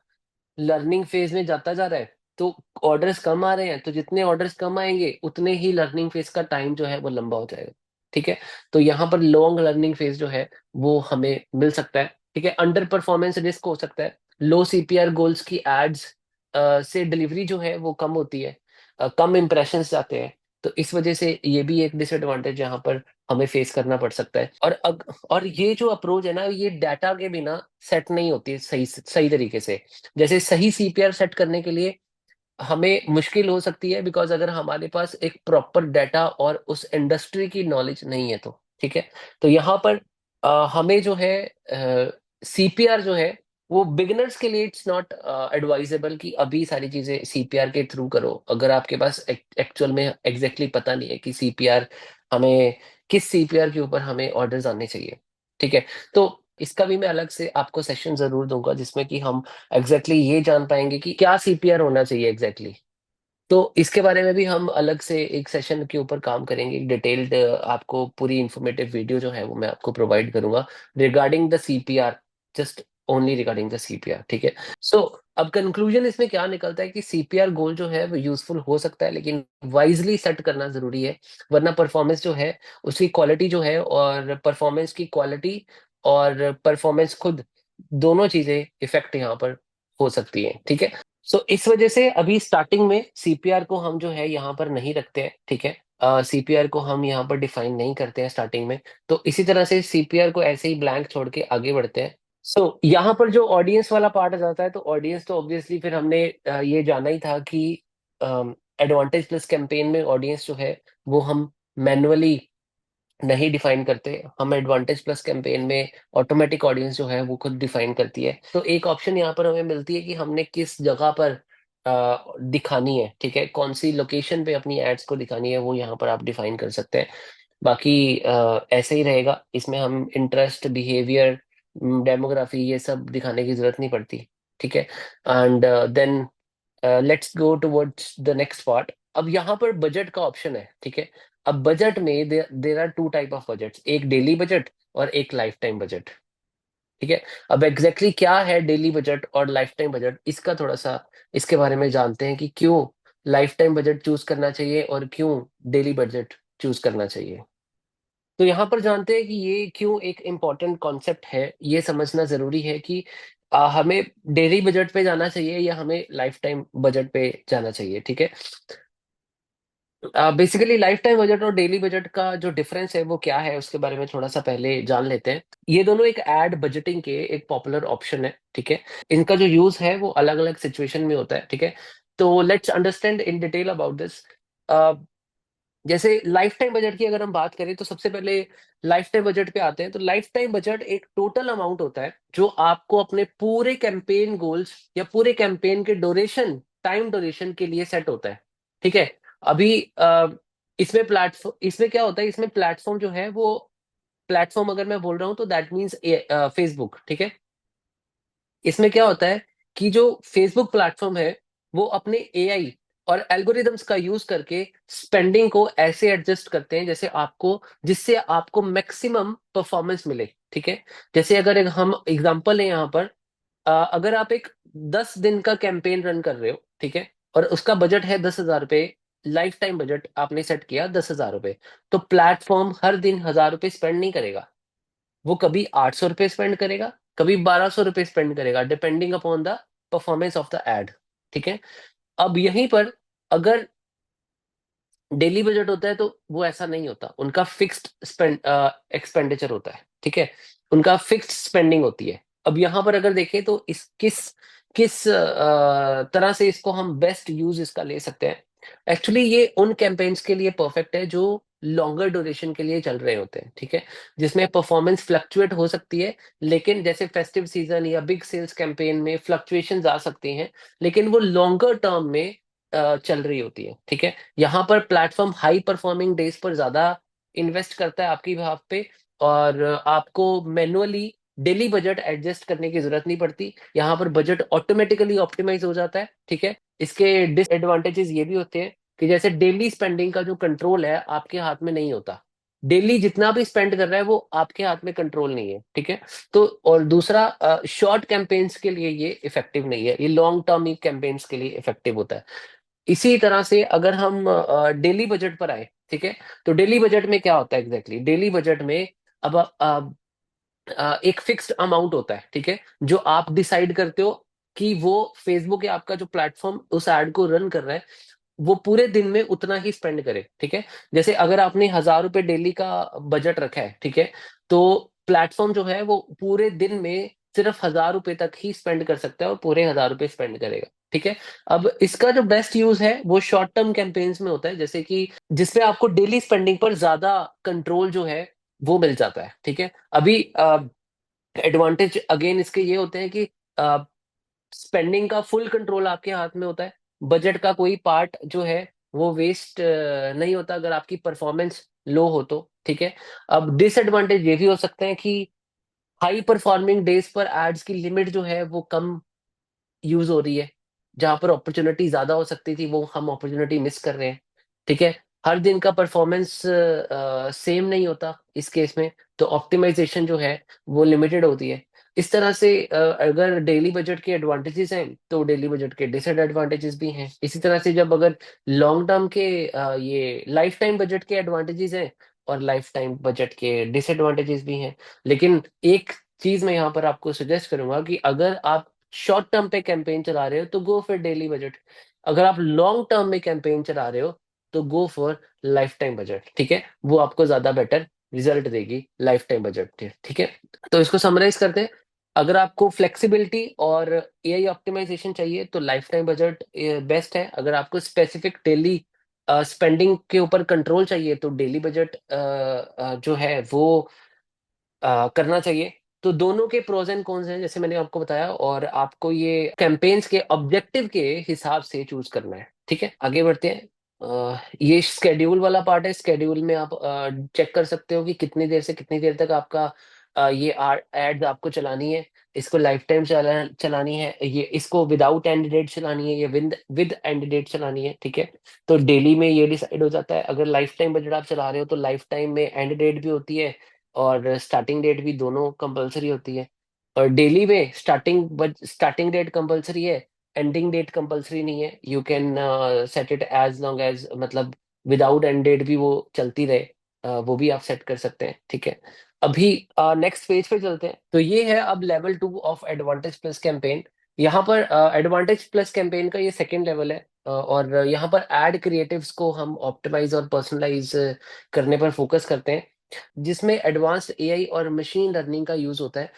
S1: लर्निंग फेज में जाता जा रहा है। तो ऑर्डर्स कम आ रहे हैं, तो जितने ऑर्डर्स कम आएंगे उतने ही लर्निंग फेज का टाइम जो है वो लंबा हो जाएगा, ठीक है। तो यहाँ पर लॉन्ग लर्निंग फेज जो है वो हमें मिल सकता है, ठीक है। अंडर परफॉर्मेंस रिस्क हो सकता है, लो सीपीआर गोल्स की एड्स से डिलीवरी जो है वो कम होती है, कम इंप्रेशंस जाते हैं। तो इस वजह से ये भी एक डिसएडवांटेज यहाँ पर हमें फेस करना पड़ सकता है। और ये जो अप्रोच है ना, ये डाटा के बिना सेट नहीं होती है सही सही तरीके से। जैसे सही सीपीआर सेट करने के लिए हमें मुश्किल हो सकती है, बिकॉज अगर हमारे पास एक प्रॉपर डाटा और उस इंडस्ट्री की नॉलेज नहीं है तो, ठीक है। तो यहाँ पर हमें जो है सीपीआर जो है वो बिगिनर्स के लिए इट्स नॉट एडवाइजेबल कि अभी सारी चीजें सीपीआर के थ्रू करो, अगर आपके पास एक्चुअल में एग्जैक्टली पता नहीं है कि सीपीआर हमें किस सीपीआर के ऊपर हमें ऑर्डर्स आने चाहिए, ठीक है। तो इसका भी मैं अलग से आपको सेशन जरूर दूंगा, जिसमें कि हम ये जान पाएंगे कि क्या सीपीआर होना चाहिए तो इसके बारे में भी हम अलग से एक सेशन के ऊपर काम करेंगे, डिटेल्ड आपको पूरी इंफॉर्मेटिव वीडियो जो है वो मैं आपको प्रोवाइड करूंगा regarding the CPR, just only regarding the CPR, ठीक है। सो अब कंक्लूजन इसमें क्या निकलता है कि सीपीआर गोल जो है वो यूजफुल हो सकता है, लेकिन वाइजली सेट करना जरूरी है, वरना परफॉर्मेंस जो है उसकी क्वालिटी जो है, और परफॉर्मेंस की क्वालिटी और परफॉर्मेंस खुद, दोनों चीजें इफेक्ट यहाँ पर हो सकती हैं, ठीक है। सो इस वजह से अभी स्टार्टिंग में सीपीआर को हम जो है यहाँ पर नहीं रखते हैं, ठीक है। सीपीआर को हम यहाँ पर डिफाइन नहीं करते हैं स्टार्टिंग में। तो इसी तरह से सीपीआर को ऐसे ही ब्लैंक छोड़ के आगे बढ़ते हैं। यहाँ पर जो ऑडियंस वाला पार्ट आ जाता है, तो ऑडियंस तो ऑब्वियसली फिर हमने ये जाना ही था कि एडवांटेज प्लस कैंपेन में ऑडियंस जो है वो हम मैनुअली नहीं डिफाइन करते, हम एडवांटेज प्लस कैंपेन में ऑटोमेटिक ऑडियंस जो है वो खुद डिफाइन करती है। तो एक ऑप्शन यहाँ पर हमें मिलती है कि हमने किस जगह पर दिखानी है, ठीक है, कौन सी लोकेशन पे अपनी एड्स को दिखानी है, वो यहाँ पर आप डिफाइन कर सकते हैं। बाकी ऐसे ही रहेगा, इसमें हम इंटरेस्ट, बिहेवियर, डेमोग्राफी, ये सब दिखाने की जरूरत नहीं पड़ती, ठीक है। And then let's go towards the next part. अब यहाँ पर बजट का ऑप्शन है, ठीक है। अब बजट में there are two type of budgets, एक डेली बजट और एक लाइफ टाइम बजट, ठीक है। अब एग्जैक्टली क्या है डेली बजट और लाइफ टाइम बजट, इसका थोड़ा सा इसके बारे में जानते हैं कि क्यों लाइफ टाइम बजट चूज करना चाहिए और क्यों डेली बजट चूज करना चाहिए। तो यहाँ पर जानते हैं कि ये क्यों एक इम्पॉर्टेंट कॉन्सेप्ट है, ये समझना जरूरी है कि हमें डेली बजट पे जाना चाहिए या हमें लाइफ टाइम बजट पे जाना चाहिए, ठीक है। बेसिकली लाइफ टाइम बजट और डेली बजट का जो डिफरेंस है वो क्या है, उसके बारे में थोड़ा सा पहले जान लेते हैं। ये दोनों एक एड बजटिंग के एक पॉपुलर ऑप्शन है, ठीक है। इनका जो यूज है वो अलग अलग सिचुएशन में होता है, ठीक है। तो let's understand in detail about this. जैसे लाइफ टाइम बजट की अगर हम बात करें तो सबसे पहले लाइफ टाइम बजट पे आते हैं। तो लाइफ टाइम बजट एक टोटल अमाउंट होता है जो आपको अपने पूरे कैंपेन गोल्स या पूरे कैंपेन के टाइम ड्यूरेशन के लिए सेट होता है, ठीक है। अभी इसमें प्लेटफॉर्म, इसमें क्या होता है, इसमें प्लेटफॉर्म जो है वो, प्लेटफॉर्म अगर मैं बोल रहा हूँ तो दैट मीन्स फेसबुक, ठीक है। इसमें क्या होता है कि जो फेसबुक प्लेटफॉर्म है वो अपने एआई और एल्गोरिदम्स का यूज करके स्पेंडिंग को ऐसे एडजस्ट करते हैं जैसे आपको, जिससे आपको मैक्सिमम परफॉर्मेंस मिले, ठीक है। जैसे अगर एक हम एग्जांपल है यहाँ पर, अगर आप एक 10 दिन का कैंपेन रन कर रहे हो, ठीक है, और उसका बजट है 10,000 रुपए, लाइफ टाइम बजट आपने सेट किया 10,000 रुपए, तो प्लेटफॉर्म हर दिन 1,000 रुपए स्पेंड नहीं करेगा। वो कभी 800 रुपये स्पेंड करेगा, कभी 1,200 रुपये स्पेंड करेगा, depending upon the performance of the ad, ठीक है। अब यहीं पर अगर डेली बजट होता है तो वो ऐसा नहीं होता, उनका फिक्स्ड स्पेंड एक्सपेंडिचर होता है, ठीक है। उनका फिक्स्ड स्पेंडिंग होती है। अब यहाँ पर अगर देखें तो इस किस किस तरह से इसको हम बेस्ट यूज इसका ले सकते हैं। एक्चुअली ये उन कैंपेन्स के लिए परफेक्ट है जो लॉन्गर ड्यूरेशन के लिए चल रहे होते हैं, ठीक है, जिसमें परफॉर्मेंस फ्लक्चुएट हो सकती है। लेकिन जैसे फेस्टिव सीजन या बिग सेल्स कैंपेन में फ्लक्चुएशन आ सकती हैं, लेकिन वो लॉन्गर टर्म में चल रही होती है, ठीक है। यहाँ पर प्लेटफॉर्म हाई परफॉर्मिंग डेज पर ज्यादा इन्वेस्ट करता है आपकी बिहाफ पे, और आपको मैनुअली डेली बजट एडजस्ट करने की जरूरत नहीं पड़ती, यहाँ पर बजट ऑटोमेटिकली ऑप्टिमाइज हो जाता है, ठीक है। इसके डिसएडवांटेजेस ये भी होते हैं कि जैसे डेली स्पेंडिंग का जो कंट्रोल है आपके हाथ में नहीं होता, डेली जितना भी स्पेंड कर रहा है वो आपके हाथ में कंट्रोल नहीं है, ठीक है। तो और दूसरा, शॉर्ट कैंपेन्स के लिए ये इफेक्टिव नहीं है, ये लॉन्ग टर्म कैंपेन्स के लिए इफेक्टिव होता है। इसी तरह से अगर हम डेली बजट पर आए, ठीक है, तो डेली बजट में क्या होता है एग्जैक्टली, डेली बजट में अब एक फिक्स्ड अमाउंट होता है, ठीक है, जो आप डिसाइड करते हो कि वो फेसबुक या आपका जो प्लेटफॉर्म उस एड को रन कर रहा है वो पूरे दिन में उतना ही स्पेंड करे, ठीक है। जैसे अगर आपने 1,000 रुपए डेली का बजट रखा है, ठीक है, तो प्लेटफॉर्म जो है वो पूरे दिन में सिर्फ 1,000 रुपए तक ही स्पेंड कर सकता है और पूरे 1,000 रुपए स्पेंड करेगा, ठीक है। अब इसका जो बेस्ट यूज है वो शॉर्ट टर्म कैंपेन्स में होता है, जैसे कि जिसमें आपको डेली स्पेंडिंग पर ज्यादा कंट्रोल जो है वो मिल जाता है, ठीक है। अभी एडवांटेज अगेन इसके ये होते हैं कि स्पेंडिंग का फुल कंट्रोल आपके हाथ में होता है, बजट का कोई पार्ट जो है वो वेस्ट नहीं होता अगर आपकी परफॉर्मेंस लो हो तो, ठीक है। अब डिसएडवांटेज ये भी हो सकते हैं कि हाई परफॉर्मिंग डेज पर एड्स की लिमिट जो है वो कम यूज हो रही है, जहां पर अपॉर्चुनिटी ज्यादा हो सकती थी वो हम अपॉर्चुनिटी मिस कर रहे हैं, ठीक है। हर दिन का परफॉर्मेंस सेम नहीं होता इस केस में, तो ऑप्टिमाइजेशन जो है वो लिमिटेड होती है। इस तरह से अगर डेली बजट के एडवांटेजेस हैं तो डेली बजट के डिसएडवांटेजेस भी हैं। इसी तरह से जब अगर लॉन्ग टर्म के ये लाइफ टाइम बजट के एडवांटेजेस हैं और लाइफ टाइम बजट के डिसएडवांटेजेस भी हैं। लेकिन एक चीज मैं यहाँ पर आपको सजेस्ट करूंगा कि अगर आप शॉर्ट टर्म पे कैंपेन चला रहे हो तो गो फॉर डेली बजट, अगर आप लॉन्ग टर्म में कैंपेन चला रहे हो तो go for life time budget, ठीक है। वो आपको ज्यादा बेटर रिजल्ट देगी लाइफ टाइम बजट, ठीक है। तो इसको समराइज करते हैं, अगर आपको फ्लेक्सिबिलिटी और एआई ऑप्टिमाइजेशन चाहिए तो लाइफ टाइम बजट बेस्ट है। अगर आपको स्पेसिफिक डेली स्पेंडिंग के ऊपर कंट्रोल चाहिए तो डेली बजट जो है वो करना चाहिए। तो दोनों के प्रोज एंड कॉन्स हैं जैसे मैंने आपको बताया, और आपको ये कैंपेन्स के ऑब्जेक्टिव के हिसाब से चूज करना है। ठीक है, आगे बढ़ते हैं। ये शेड्यूल वाला पार्ट है। शेड्यूल में आप चेक कर सकते हो कि कितनी देर से कितनी देर तक आपका ये एड्स आपको चलानी है। इसको लाइफ टाइम चलानी है, ये इसको विदाउट एंड डेट चलानी है, ये विद विद एंड डेट चलानी है। ठीक है, तो डेली में ये डिसाइड हो जाता है। अगर लाइफ टाइम बजट आप चला रहे हो तो लाइफ टाइम में एंड डेट भी होती है और स्टार्टिंग डेट भी, दोनों कंपलसरी होती है। और डेली में स्टार्टिंग डेट कंपलसरी है, एंडिंग डेट कंपलसरी नहीं है। You can set it as long as, मतलब विदाउट एंड डेट भी वो चलती रहे, वो भी आप सेट कर सकते हैं। ठीक है, अभी नेक्स्ट पेज पे चलते हैं। तो ये है अब level 2 of advantage plus campaign. यहाँ पर एडवांटेज प्लस कैंपेन का ये सेकेंड लेवल है। और यहाँ पर एड क्रिएटिव्स को हम ऑप्टिमाइज और पर्सनलाइज करने पर फोकस करते हैं, जिसमें एडवांस्ड एआई और मशीन लर्निंग का यूज होता है।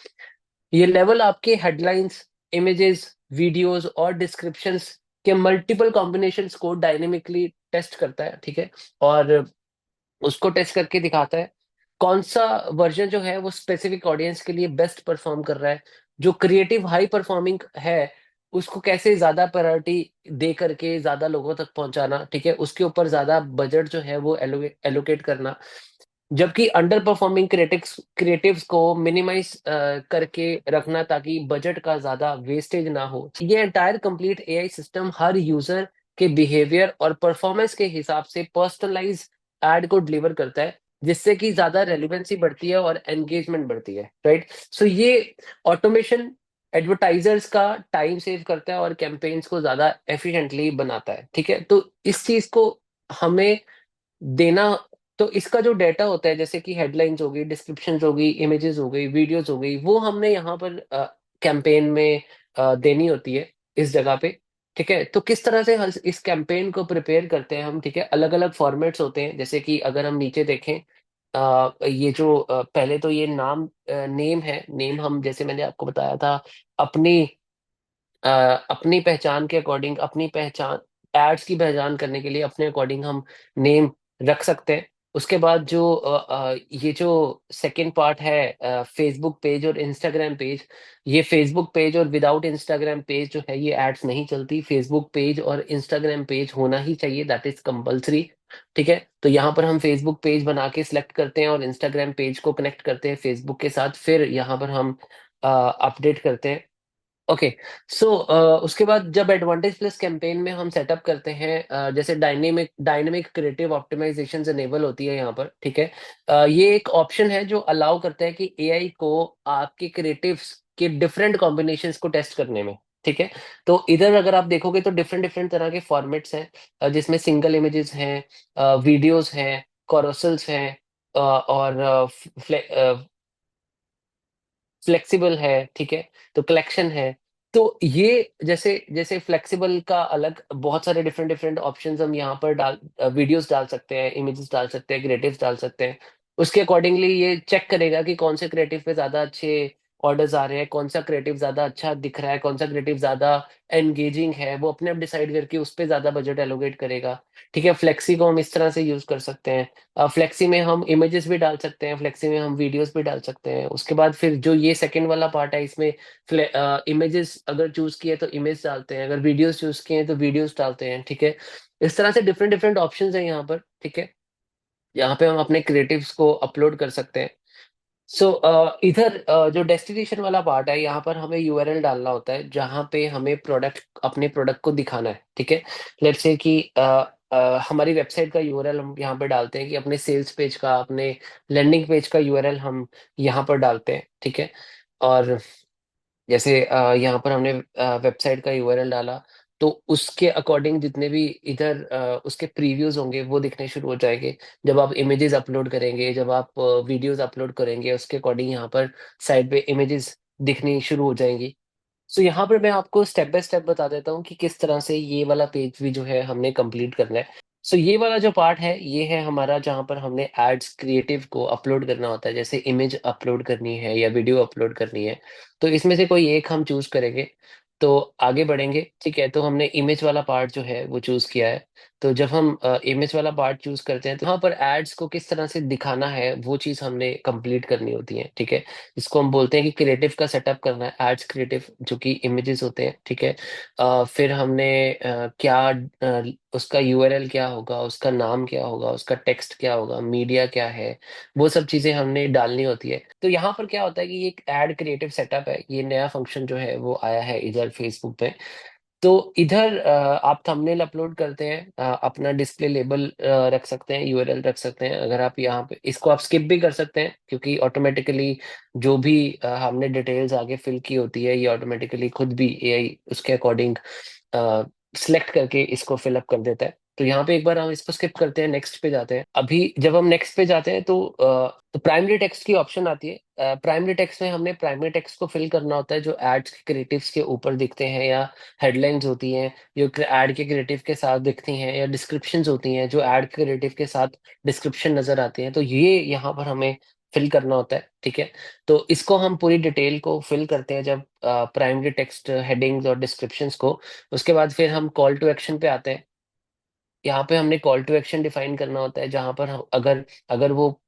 S1: ये लेवल आपके हेडलाइंस, इमेजेस, वीडियोस और डिस्क्रिप्शंस के मल्टीपल कॉम्बिनेशंस को डायनेमिकली टेस्ट करता है। ठीक है, और उसको टेस्ट करके दिखाता है कौन सा वर्जन जो है वो स्पेसिफिक ऑडियंस के लिए बेस्ट परफॉर्म कर रहा है। जो क्रिएटिव हाई परफॉर्मिंग है उसको कैसे ज्यादा प्रायोरिटी दे करके ज्यादा लोगों तक पहुंचाना। ठीक है, उसके ऊपर ज्यादा बजट जो है वो एलोकेट करना। जबकि अंडर परफॉर्मिंग क्रिएटिव्स को मिनिमाइज करके रखना ताकि बजट का ज्यादा वेस्टेज ना हो। ये एंटायर कंप्लीट एआई सिस्टम हर यूजर के बिहेवियर और परफॉर्मेंस के हिसाब से पर्सनलाइज एड को डिलीवर करता है, जिससे कि ज्यादा रेलिवेंसी बढ़ती है और एंगेजमेंट बढ़ती है। राइट, सो ये ऑटोमेशन एडवर्टाइजर्स का टाइम सेव करता है और कैंपेन्स को ज्यादा एफिशिएंटली बनाता है। ठीक है, तो इस चीज को हमें देना, तो इसका जो डेटा होता है जैसे कि हेडलाइंस हो गई, डिस्क्रिप्शन हो गई, इमेजेस हो गई, वीडियोस हो गई, वो हमने यहाँ पर कैंपेन में देनी होती है इस जगह पे। ठीक है, तो किस तरह से इस कैंपेन को प्रिपेयर करते हैं हम। ठीक है, अलग अलग फॉर्मेट्स होते हैं, जैसे कि अगर हम नीचे देखें, ये जो पहले तो ये नेम है। नेम हम, जैसे मैंने आपको बताया था, अपनी अ, अपनी पहचान के अकॉर्डिंग, अपनी पहचान, एड्स की पहचान करने के लिए अपने अकॉर्डिंग हम नेम रख सकते हैं। उसके बाद जो ये जो सेकंड पार्ट है, फेसबुक पेज और इंस्टाग्राम पेज। ये फेसबुक पेज और विदाउट इंस्टाग्राम पेज जो है ये एड्स नहीं चलती। फेसबुक पेज और इंस्टाग्राम पेज होना ही चाहिए, दैट इज कंपल्सरी। ठीक है, तो यहाँ पर हम फेसबुक पेज बना के सिलेक्ट करते हैं और इंस्टाग्राम पेज को कनेक्ट करते हैं फेसबुक के साथ, फिर यहाँ पर हम अपडेट करते हैं। ओके, सो उसके बाद जब एडवांटेज प्लस कैंपेन में हम सेटअप करते हैं, जैसे dynamic dynamic creative optimization enable होती है यहाँ पर। ठीक है, ये एक ऑप्शन है जो अलाउ करता है कि एआई को आपके क्रिएटिव्स के डिफरेंट कॉम्बिनेशंस को टेस्ट करने में। ठीक है, तो इधर अगर आप देखोगे तो डिफरेंट डिफरेंट तरह के फॉर्मेट्स हैं, जिसमें सिंगल इमेजेस हैं, वीडियोस हैं, कोरोसल्स हैं, और फ्लेक्सिबल है। ठीक है, तो कलेक्शन है। तो ये जैसे जैसे फ्लेक्सिबल का अलग बहुत सारे डिफरेंट डिफरेंट ऑप्शंस हम यहाँ पर वीडियोस डाल सकते हैं, इमेजेस डाल सकते हैं, क्रिएटिव्स डाल सकते हैं। उसके अकॉर्डिंगली ये चेक करेगा कि कौन से क्रिएटिव पे ज्यादा अच्छे ऑर्डर्स आ रहे हैं, कौन सा क्रिएटिव ज्यादा अच्छा दिख रहा है, कौन सा क्रिएटिव ज्यादा एंगेजिंग है, वो अपने आप डिसाइड करके उस पर ज्यादा बजट एलोकेट करेगा। ठीक है, फ्लेक्सी को हम इस तरह से यूज कर सकते हैं। फ्लेक्सी में हम इमेजेस भी डाल सकते हैं, फ्लेक्सी में हम वीडियोस भी डाल सकते हैं। उसके बाद फिर जो ये सेकंड वाला पार्ट है, इसमें इमेजेस अगर चूज किए तो इमेज डालते हैं, अगर वीडियोस चूज किए हैं तो वीडियोस डालते हैं। ठीक है, इस तरह से डिफरेंट डिफरेंट ऑप्शंस हैं यहाँ पर। ठीक है, यहाँ पे हम अपने क्रिएटिव्स को अपलोड कर सकते हैं। सो इधर जो डेस्टिनेशन वाला पार्ट है, यहाँ पर हमें यूआरएल डालना होता है जहाँ पे हमें अपने प्रोडक्ट को दिखाना है। ठीक है, लेट्स से कि हमारी वेबसाइट का यूआरएल हम यहाँ पे डालते हैं, कि अपने सेल्स पेज का, अपने लैंडिंग पेज का यूआरएल हम यहाँ पर डालते हैं। ठीक है, और जैसे यहाँ पर हमने वेबसाइट का यूआरएल डाला, तो उसके अकॉर्डिंग जितने भी इधर उसके प्रीव्यूज होंगे वो दिखने शुरू हो जाएंगे। जब आप इमेजेस अपलोड करेंगे, जब आप वीडियोस अपलोड करेंगे, उसके अकॉर्डिंग यहाँ पर साइड पे इमेजेस दिखनी शुरू हो जाएंगी। सो यहाँ पर मैं आपको स्टेप बाय स्टेप बता देता हूँ कि किस तरह से ये वाला पेज भी जो है हमने कंप्लीट करना है। सो ये वाला जो पार्ट है ये है हमारा, जहाँ पर हमने एड्स क्रिएटिव को अपलोड करना होता है, जैसे इमेज अपलोड करनी है या वीडियो अपलोड करनी है। तो इसमें से कोई एक हम चूज करेंगे। तो आगे बढ़ेंगे। ठीक है, तो हमने इमेज वाला पार्ट जो है वो चूज किया है। तो जब हम इमेज वाला पार्ट चूज करते हैं तो वहाँ पर एड्स को किस तरह से दिखाना है वो चीज हमने कंप्लीट करनी होती है। ठीक है, इसको हम बोलते हैं कि क्रिएटिव का सेटअप करना है, एड्स क्रिएटिव जो कि इमेजेस होते हैं। ठीक है, फिर हमने क्या उसका यूआरएल क्या होगा, उसका नाम क्या होगा, उसका टेक्स्ट क्या होगा, मीडिया क्या है, वो सब चीजें हमने डालनी होती है। तो यहाँ पर क्या होता है कि ये एक एड क्रिएटिव सेटअप है, ये नया फंक्शन जो है वो आया है इधर फेसबुक पे। तो इधर आप थंबनेल अपलोड करते हैं, अपना डिस्प्ले लेबल रख सकते हैं, यूआरएल रख सकते हैं। अगर आप यहाँ पे इसको आप स्किप भी कर सकते हैं क्योंकि ऑटोमेटिकली जो भी हमने डिटेल्स आगे फिल की होती है ये ऑटोमेटिकली खुद भी एआई उसके अकॉर्डिंग सिलेक्ट करके इसको फिलअप कर देता है। तो यहाँ पे एक बार हम इसको स्किप करते हैं, नेक्स्ट पे जाते हैं। अभी जब हम नेक्स्ट पे जाते हैं तो प्राइमरी टेक्स्ट की ऑप्शन आती है। प्राइमरी टेक्स्ट में हमने प्राइमरी टेक्स्ट को फिल करना होता है जो एड्स के क्रिएटिव्स के ऊपर दिखते हैं, या हेडलाइंस होती हैं जो एड के क्रिएटिव के साथ दिखती हैं, या डिस्क्रिप्शंस होती हैं जो एड के क्रिएटिव के साथ डिस्क्रिप्शन नजर आती हैं। तो ये यहाँ पर हमें फिल करना होता है। ठीक है, तो इसको हम पूरी डिटेल को फिल करते हैं जब प्राइमरी टेक्स्ट हेडिंग्स और डिस्क्रिप्शंस को। उसके बाद फिर हम कॉल टू एक्शन पे आते हैं। यहाँ पे हमने कॉल टू एक्शन डिफाइन करना होता है जहां पर हम अगर अगर वो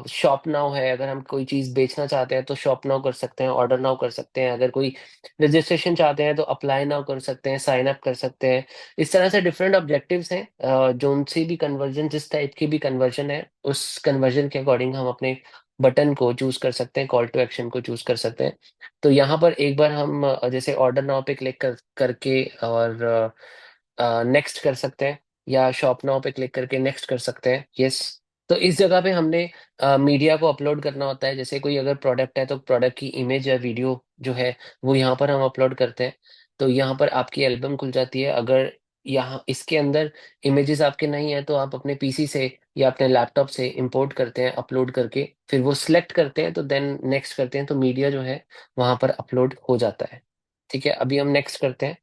S1: शॉप नाउ है, अगर हम कोई चीज बेचना चाहते हैं तो शॉप नाउ कर सकते हैं, ऑर्डर नाउ कर सकते हैं। अगर कोई रजिस्ट्रेशन चाहते हैं तो अप्लाई नाउ कर सकते हैं, साइन अप कर सकते हैं। इस तरह से डिफरेंट ऑब्जेक्टिव्स हैं। जो उनसे भी कन्वर्जन, जिस टाइप की भी कन्वर्जन है उस कन्वर्जन के अकॉर्डिंग हम अपने बटन को चूज कर सकते हैं, कॉल टू एक्शन को चूज कर सकते हैं। तो यहाँ पर एक बार हम जैसे ऑर्डर नाउ पे क्लिक करके और नेक्स्ट कर सकते हैं, या शॉप नाउ पे क्लिक करके नेक्स्ट कर सकते हैं। यस, तो इस जगह पे हमने मीडिया को अपलोड करना होता है। जैसे कोई अगर प्रोडक्ट है तो प्रोडक्ट की इमेज या वीडियो जो है वो यहाँ पर हम अपलोड करते हैं। तो यहाँ पर आपकी एल्बम खुल जाती है। अगर यहाँ इसके अंदर इमेजेस आपके नहीं है तो आप अपने पीसी से या अपने लैपटॉप से इंपोर्ट करते हैं, अपलोड करके फिर वो सिलेक्ट करते हैं, तो देन नेक्स्ट करते हैं, तो मीडिया जो है वहां पर अपलोड हो जाता है। ठीक है, अभी हम नेक्स्ट करते हैं।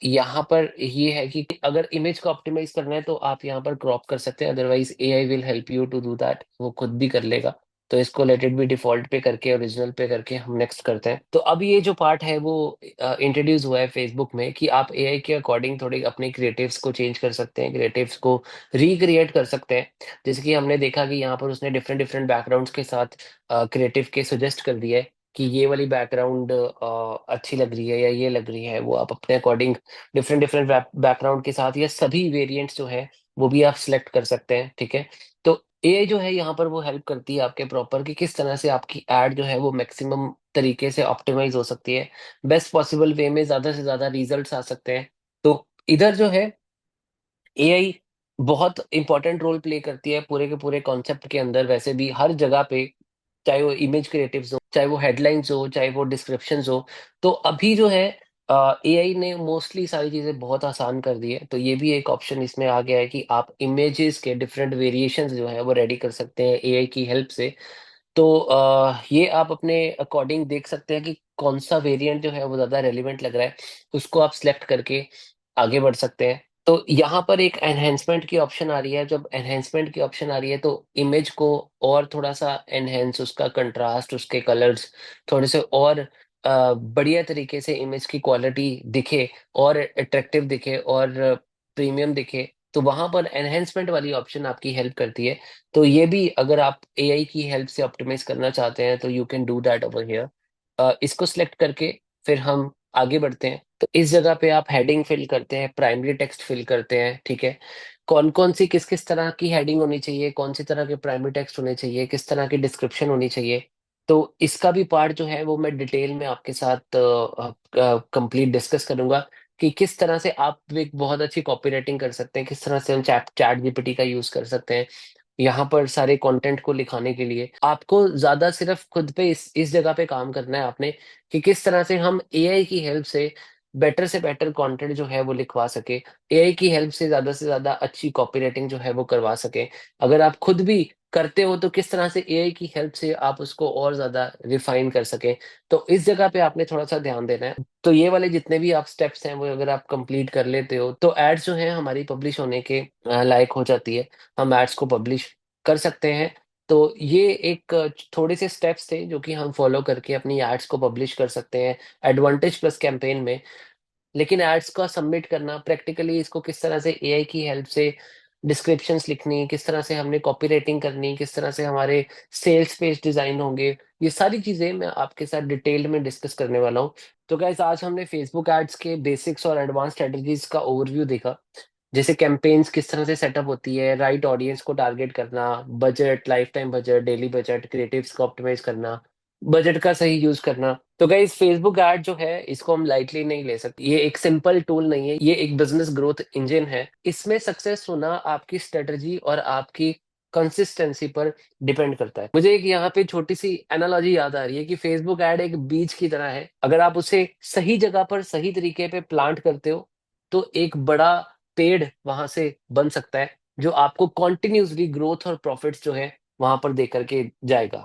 S1: यहाँ पर ये है कि अगर इमेज को ऑप्टिमाइज करना है तो आप यहाँ पर क्रॉप कर सकते हैं, otherwise AI will help you to do that, वो खुद भी कर लेगा। तो इसको लेट इट बी डिफॉल्ट पे करके, ओरिजिनल पे करके हम नेक्स्ट करते हैं। तो अब ये जो पार्ट है वो इंट्रोड्यूस हुआ है फेसबुक में कि आप एआई के अकॉर्डिंग थोड़े अपने क्रिएटिव्स को चेंज कर सकते हैं, क्रिएटिव्स को रिक्रिएट कर सकते हैं। जैसे कि हमने देखा कि यहाँ पर उसने डिफरेंट डिफरेंट बैकग्राउंड्स के साथ क्रिएटिव के सजेस्ट कर दिया है कि ये वाली बैकग्राउंड अच्छी लग रही है या ये लग रही है। वो आप अपने अकॉर्डिंग डिफरेंट डिफरेंट बैकग्राउंड के साथ या सभी वेरिएंट्स जो है वो भी आप सिलेक्ट कर सकते हैं। ठीक है, तो एआई जो है यहाँ पर वो हेल्प करती है आपके प्रॉपर कि किस तरह से आपकी एड जो है वो मैक्सिमम तरीके से ऑप्टिमाइज हो सकती है, बेस्ट पॉसिबल वे में ज्यादा से ज्यादा रिजल्ट्स आ सकते हैं। तो इधर जो है एआई बहुत इंपॉर्टेंट रोल प्ले करती है पूरे के पूरे कॉन्सेप्ट के अंदर, वैसे भी हर जगह पे, चाहे वो इमेज क्रिएटिव्स हो, चाहे वो हेडलाइंस हो, चाहे वो डिस्क्रिप्शंस हो। तो अभी जो है एआई ने मोस्टली सारी चीजें बहुत आसान कर दी है। तो ये भी एक ऑप्शन इसमें आ गया है कि आप इमेजेस के डिफरेंट वेरिएशंस जो है वो रेडी कर सकते हैं एआई की हेल्प से। तो ये आप अपने अकॉर्डिंग देख सकते हैं कि कौन सा वेरिएंट जो है वो ज्यादा रेलिवेंट लग रहा है, उसको आप सिलेक्ट करके आगे बढ़ सकते हैं। तो यहाँ पर एक एनहेंसमेंट की ऑप्शन आ रही है। जब एनहेंसमेंट की ऑप्शन आ रही है तो इमेज को और थोड़ा सा एनहेंस, उसका कंट्रास्ट, उसके कलर्स थोड़े से और बढ़िया तरीके से इमेज की क्वालिटी दिखे और अट्रैक्टिव दिखे और प्रीमियम दिखे, तो वहां पर एनहेंसमेंट वाली ऑप्शन आपकी हेल्प करती है। तो ये भी अगर आप एआई की हेल्प से ऑप्टिमाइज करना चाहते हैं तो you can do that over here. इसको सिलेक्ट करके फिर हम आगे बढ़ते हैं। तो इस जगह पे आप हेडिंग फिल करते हैं, प्राइमरी टेक्स्ट फिल करते हैं। ठीक है, कौन कौन सी किस किस तरह की हेडिंग होनी चाहिए, कौन सी तरह के प्राइमरी टेक्स्ट होने चाहिए, किस तरह की डिस्क्रिप्शन होनी चाहिए। तो इसका भी पार्ट जो है वो मैं डिटेल में आपके साथ कंप्लीट डिस्कस करूंगा कि किस तरह से आप एक बहुत अच्छी कॉपी राइटिंग कर सकते हैं, किस तरह से हम चैट चैट जीपीटी का यूज कर सकते हैं यहाँ पर सारे कंटेंट को लिखाने के लिए। आपको ज्यादा सिर्फ खुद पे इस जगह पे काम करना है आपने कि किस तरह से हम एआई की हेल्प से बेटर कंटेंट जो है वो लिखवा सके, एआई की हेल्प से ज्यादा अच्छी कॉपी राइटिंग जो है वो करवा सके। अगर आप खुद भी करते हो तो किस तरह से एआई की हेल्प से आप उसको और ज्यादा रिफाइन कर सके। तो इस जगह पे आपने थोड़ा सा ध्यान देना है। तो ये वाले जितने भी आप स्टेप्स हैं वो अगर आप कंप्लीट कर लेते हो तो एड्स जो है हमारी पब्लिश होने के लायक हो जाती है, हम एड्स को पब्लिश कर सकते हैं। तो ये एक थोड़े से स्टेप्स थे जो कि हम फॉलो करके अपनी एड्स को पब्लिश कर सकते हैं एडवांटेज प्लस कैंपेन में। लेकिन एड्स का सबमिट करना प्रैक्टिकली, इसको किस तरह से एआई की हेल्प से डिस्क्रिप्शंस लिखनी, किस तरह से हमने कॉपी राइटिंग करनी, किस तरह से हमारे सेल्स पेज डिजाइन होंगे, ये सारी चीजें मैं आपके साथ डिटेल्ड में डिस्कस करने वाला हूँ। तो गाइस, आज हमने फेसबुक एड्स के बेसिक्स और एडवांस स्ट्रेटजीज का ओवरव्यू देखा, जैसे कैंपेन्स किस तरह से सेटअप होती है, राइट ऑडियंस को टारगेट करना, budget, life time budget, daily budget, creatives को ऑप्टिमाइज करना, बजट का सही यूज करना। तो गाइस, फेसबुक ऐड जो है इसको हम लाइटली नहीं ले सकते। ये एक सिंपल टूल नहीं है, ये एक बिजनेस ग्रोथ इंजन है। इसमें सक्सेस होना आपकी स्ट्रेटजी और आपकी कंसिस्टेंसी पर डिपेंड करता है। मुझे एक यहाँ पे छोटी सी एनालॉजी याद आ रही है कि फेसबुक ऐड एक बीज की तरह है। अगर आप उसे सही जगह पर सही तरीके पे प्लांट करते हो तो एक बड़ा पेड़ वहां से बन सकता है, जो आपको कॉन्टिन्यूसली ग्रोथ और प्रॉफिट्स जो है वहां पर दे करके जाएगा।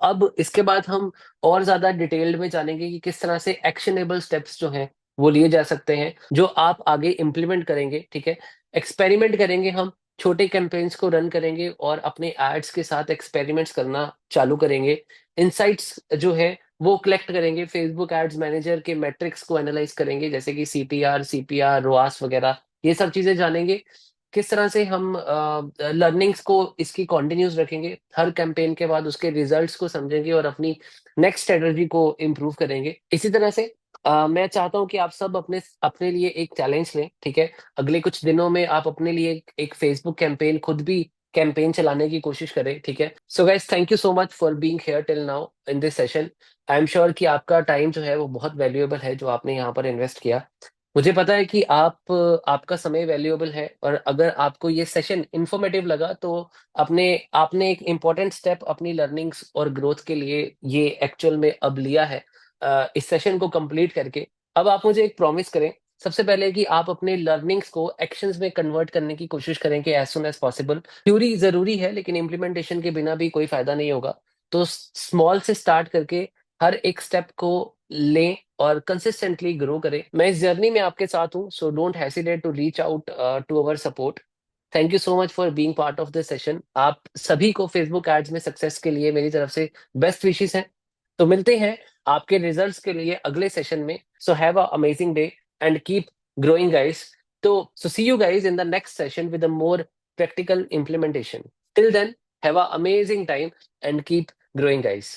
S1: अब इसके बाद हम और ज्यादा डिटेल्ड में जानेंगे कि किस तरह से एक्शनेबल स्टेप्स जो हैं वो लिए जा सकते हैं, जो आप आगे इम्प्लीमेंट करेंगे। ठीक है, एक्सपेरिमेंट करेंगे हम, छोटे कैंपेन्स को रन करेंगे और अपने एड्स के साथ एक्सपेरिमेंट्स करना चालू करेंगे। इनसाइट्स जो है वो कलेक्ट करेंगे, फेसबुक एड्स मैनेजर के मैट्रिक्स को एनालाइज करेंगे, जैसे कि सीपीआर, सीपीआर, रोआस वगैरह, ये सब चीजें जानेंगे। किस तरह से हम लर्निंग्स को इसकी कॉन्टिन्यूस रखेंगे, हर कैंपेन के बाद उसके रिजल्ट्स को समझेंगे और अपनी नेक्स्ट स्ट्रेटजी को इम्प्रूव करेंगे। इसी तरह से मैं चाहता हूं कि आप सब अपने अपने लिए एक चैलेंज लें। ठीक है, अगले कुछ दिनों में आप अपने लिए एक फेसबुक कैंपेन, खुद भी कैंपेन चलाने की कोशिश करें। ठीक है, so guys, thank you so much for being here till now in this session. I am sure कि आपका टाइम जो है वो बहुत वैल्यूएबल है, जो आपने यहाँ पर इन्वेस्ट किया। मुझे पता है कि आपका समय वैल्यूएबल है, और अगर आपको ये सेशन इंफॉर्मेटिव लगा तो अपने आपने एक इम्पॉर्टेंट स्टेप अपनी लर्निंग्स और ग्रोथ के लिए ये एक्चुअल में अब लिया है, इस सेशन को कंप्लीट करके। अब आप मुझे एक प्रॉमिस करें, सबसे पहले कि आप अपने लर्निंग्स को एक्शंस में कन्वर्ट करने की कोशिश करें कि as soon as possible. Theory जरूरी है, लेकिन इम्प्लीमेंटेशन के बिना भी कोई फायदा नहीं होगा। तो स्मॉल से स्टार्ट करके हर एक स्टेप को लें और कंसिस्टेंटली ग्रो करें। मैं इस जर्नी में आपके साथ हूँ, so don't hesitate to reach out to our support. Thank you so much for being part of this session. आप सभी को फेसबुक एड्स में सक्सेस के लिए मेरी तरफ से बेस्ट विशेस हैं। तो मिलते हैं आपके रिजल्ट्स के लिए अगले सेशन में। So have a amazing day and keep growing guys. तो see you guys in the next session with a more practical implementation. Till then, have a amazing time and keep growing, guys.